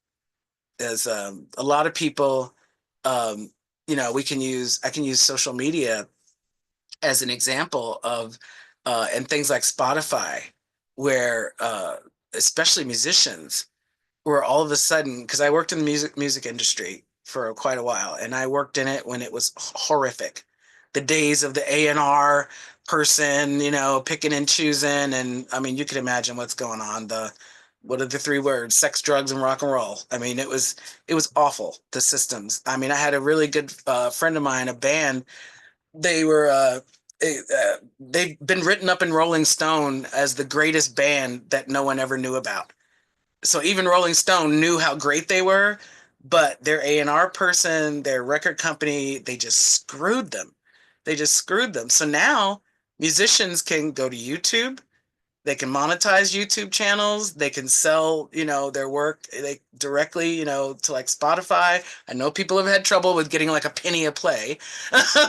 There's a lot of people, I can use social media as an example of, and things like Spotify, where especially musicians, where all of a sudden, because I worked in the music industry for quite a while, and I worked in it when it was horrific. The days of the A&R person, picking and choosing, and I mean, you can imagine what's going on. What are the three words? Sex, drugs, and rock and roll. I mean, it was awful. The systems. I mean, I had a really good friend of mine, a band. They were they've been written up in Rolling Stone as the greatest band that no one ever knew about. So even Rolling Stone knew how great they were, but their A&R person, their record company, they just screwed them. They just screwed them. So now musicians can go to YouTube, they can monetize YouTube channels. They can sell, their work they directly, to like Spotify. I know people have had trouble with getting like a penny a play,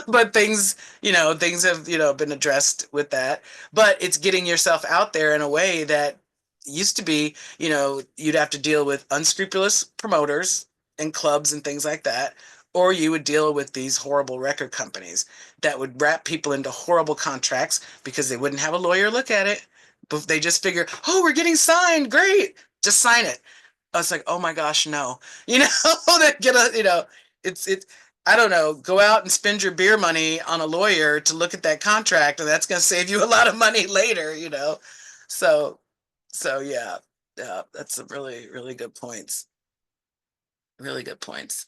but things have, been addressed with that. But it's getting yourself out there in a way that used to be, you'd have to deal with unscrupulous promoters and clubs and things like that. Or you would deal with these horrible record companies that would wrap people into horrible contracts because they wouldn't have a lawyer look at it, but they just figure, oh, we're getting signed. Great. Just sign it. I was like, oh my gosh, no. That it's I don't know, go out and spend your beer money on a lawyer to look at that contract, and that's gonna save you a lot of money later. So yeah. Yeah, that's a really, really good points. Really good points.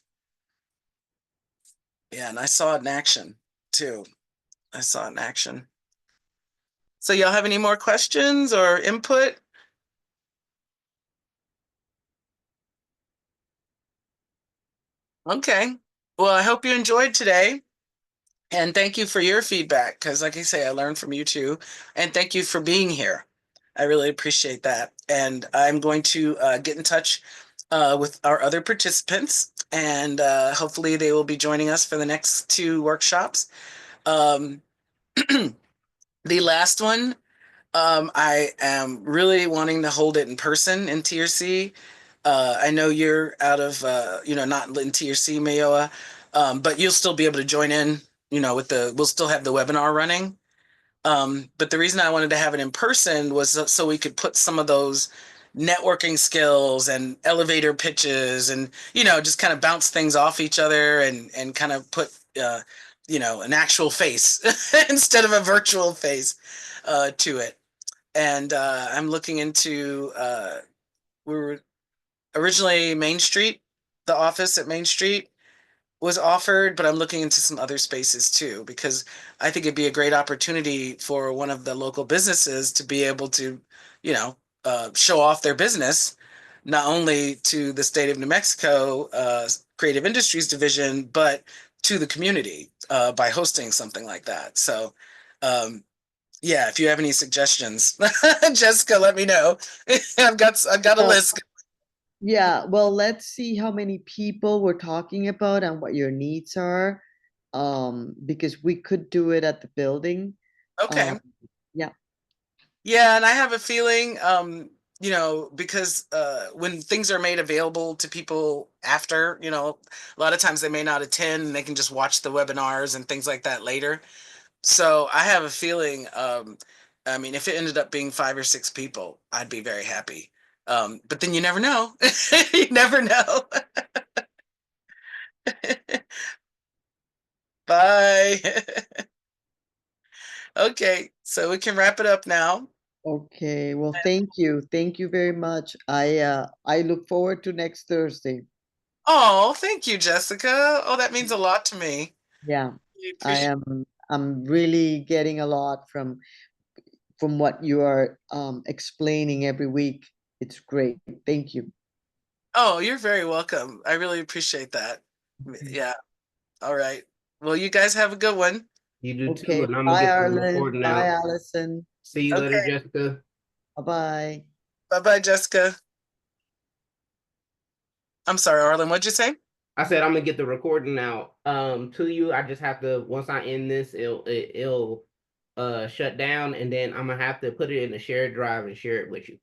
Yeah, and I saw it in action too. I saw it in action. So y'all have any more questions or input? Okay. Well, I hope you enjoyed today. And thank you for your feedback, because like I say, I learned from you too. And thank you for being here. I really appreciate that. And I'm going to get in touch with our other participants, and hopefully they will be joining us for the next two workshops. Um, the last one, I am really wanting to hold it in person in TRC. I know you're out of, not in TRC, Mayoa, but you'll still be able to join in, we'll still have the webinar running. But the reason I wanted to have it in person was so we could put some of those networking skills and elevator pitches and, just kind of bounce things off each other and kind of put, an actual face instead of a virtual face to it. And I'm looking into, we were originally Main Street, the office at Main Street was offered, but I'm looking into some other spaces too, because I think it'd be a great opportunity for one of the local businesses to be able to, show off their business, not only to the state of New Mexico Creative Industries Division, but to the community by hosting something like that. So, yeah, if you have any suggestions, Jessica, let me know. I've got a list. Yeah, well, let's see how many people we're talking about and what your needs are. Because we could do it at the building. Okay. Yeah. Yeah, and I have a feeling, because when things are made available to people after, a lot of times they may not attend and they can just watch the webinars and things like that later. So I have a feeling, I mean, if it ended up being 5 or 6 people, I'd be very happy. But then you never know. You never know. Bye. Okay, so we can wrap it up now. Okay, well, thank you. Thank you very much. I look forward to next Thursday. Oh, thank you, Jessica. Oh, that means a lot to me. Yeah, Really I appreciate. I'm really getting a lot from what you are explaining every week. It's great. Thank you. Oh, you're very welcome. I really appreciate that. Okay. Yeah. All right. Well, you guys have a good one. You do too, Okay. and I'm gonna Bye, get the Arlen. recording Bye, out. Allison. See you later, Okay. Jessica. Bye-bye. Bye-bye, Jessica. I'm sorry, Arlen. What'd you say? I said I'm gonna get the recording out to you. I just have to, once I end this, it'll shut down, and then I'm gonna have to put it in a shared drive and share it with you.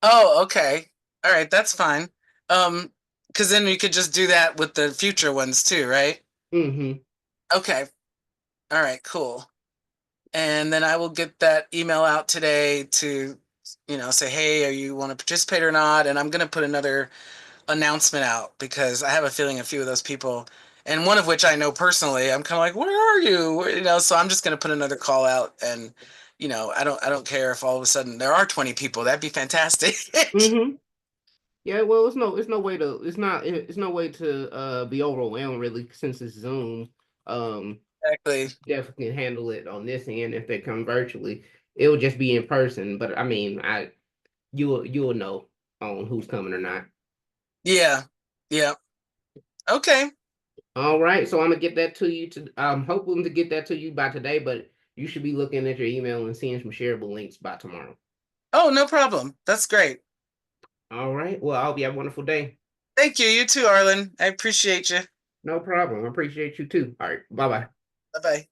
Oh, okay. All right, that's fine. Because then we could just do that with the future ones too, right? Mm-hmm. Okay. All right, cool. And then I will get that email out today to, say, hey, are you want to participate or not? And I'm gonna put another announcement out because I have a feeling a few of those people, and one of which I know personally, I'm kind of like, where are you? So I'm just gonna put another call out, and I don't care if all of a sudden there are 20 people. That'd be fantastic. Mm-hmm. Yeah, well, it's no way to, it's no way to be overwhelmed really, since it's Zoom. Exactly. Definitely can handle it on this end if they come virtually. It'll just be in person, but I mean, you'll know on who's coming or not. Yeah. Yeah. Okay. All right, so I'm gonna get that to you. I'm hoping to get that to you by today, but you should be looking at your email and seeing some shareable links by tomorrow. Oh, no problem. That's great. All right. Well, I hope you have a wonderful day. Thank you. You too, Arlen. I appreciate you. No problem. I appreciate you too. All right. Bye bye. Bye bye.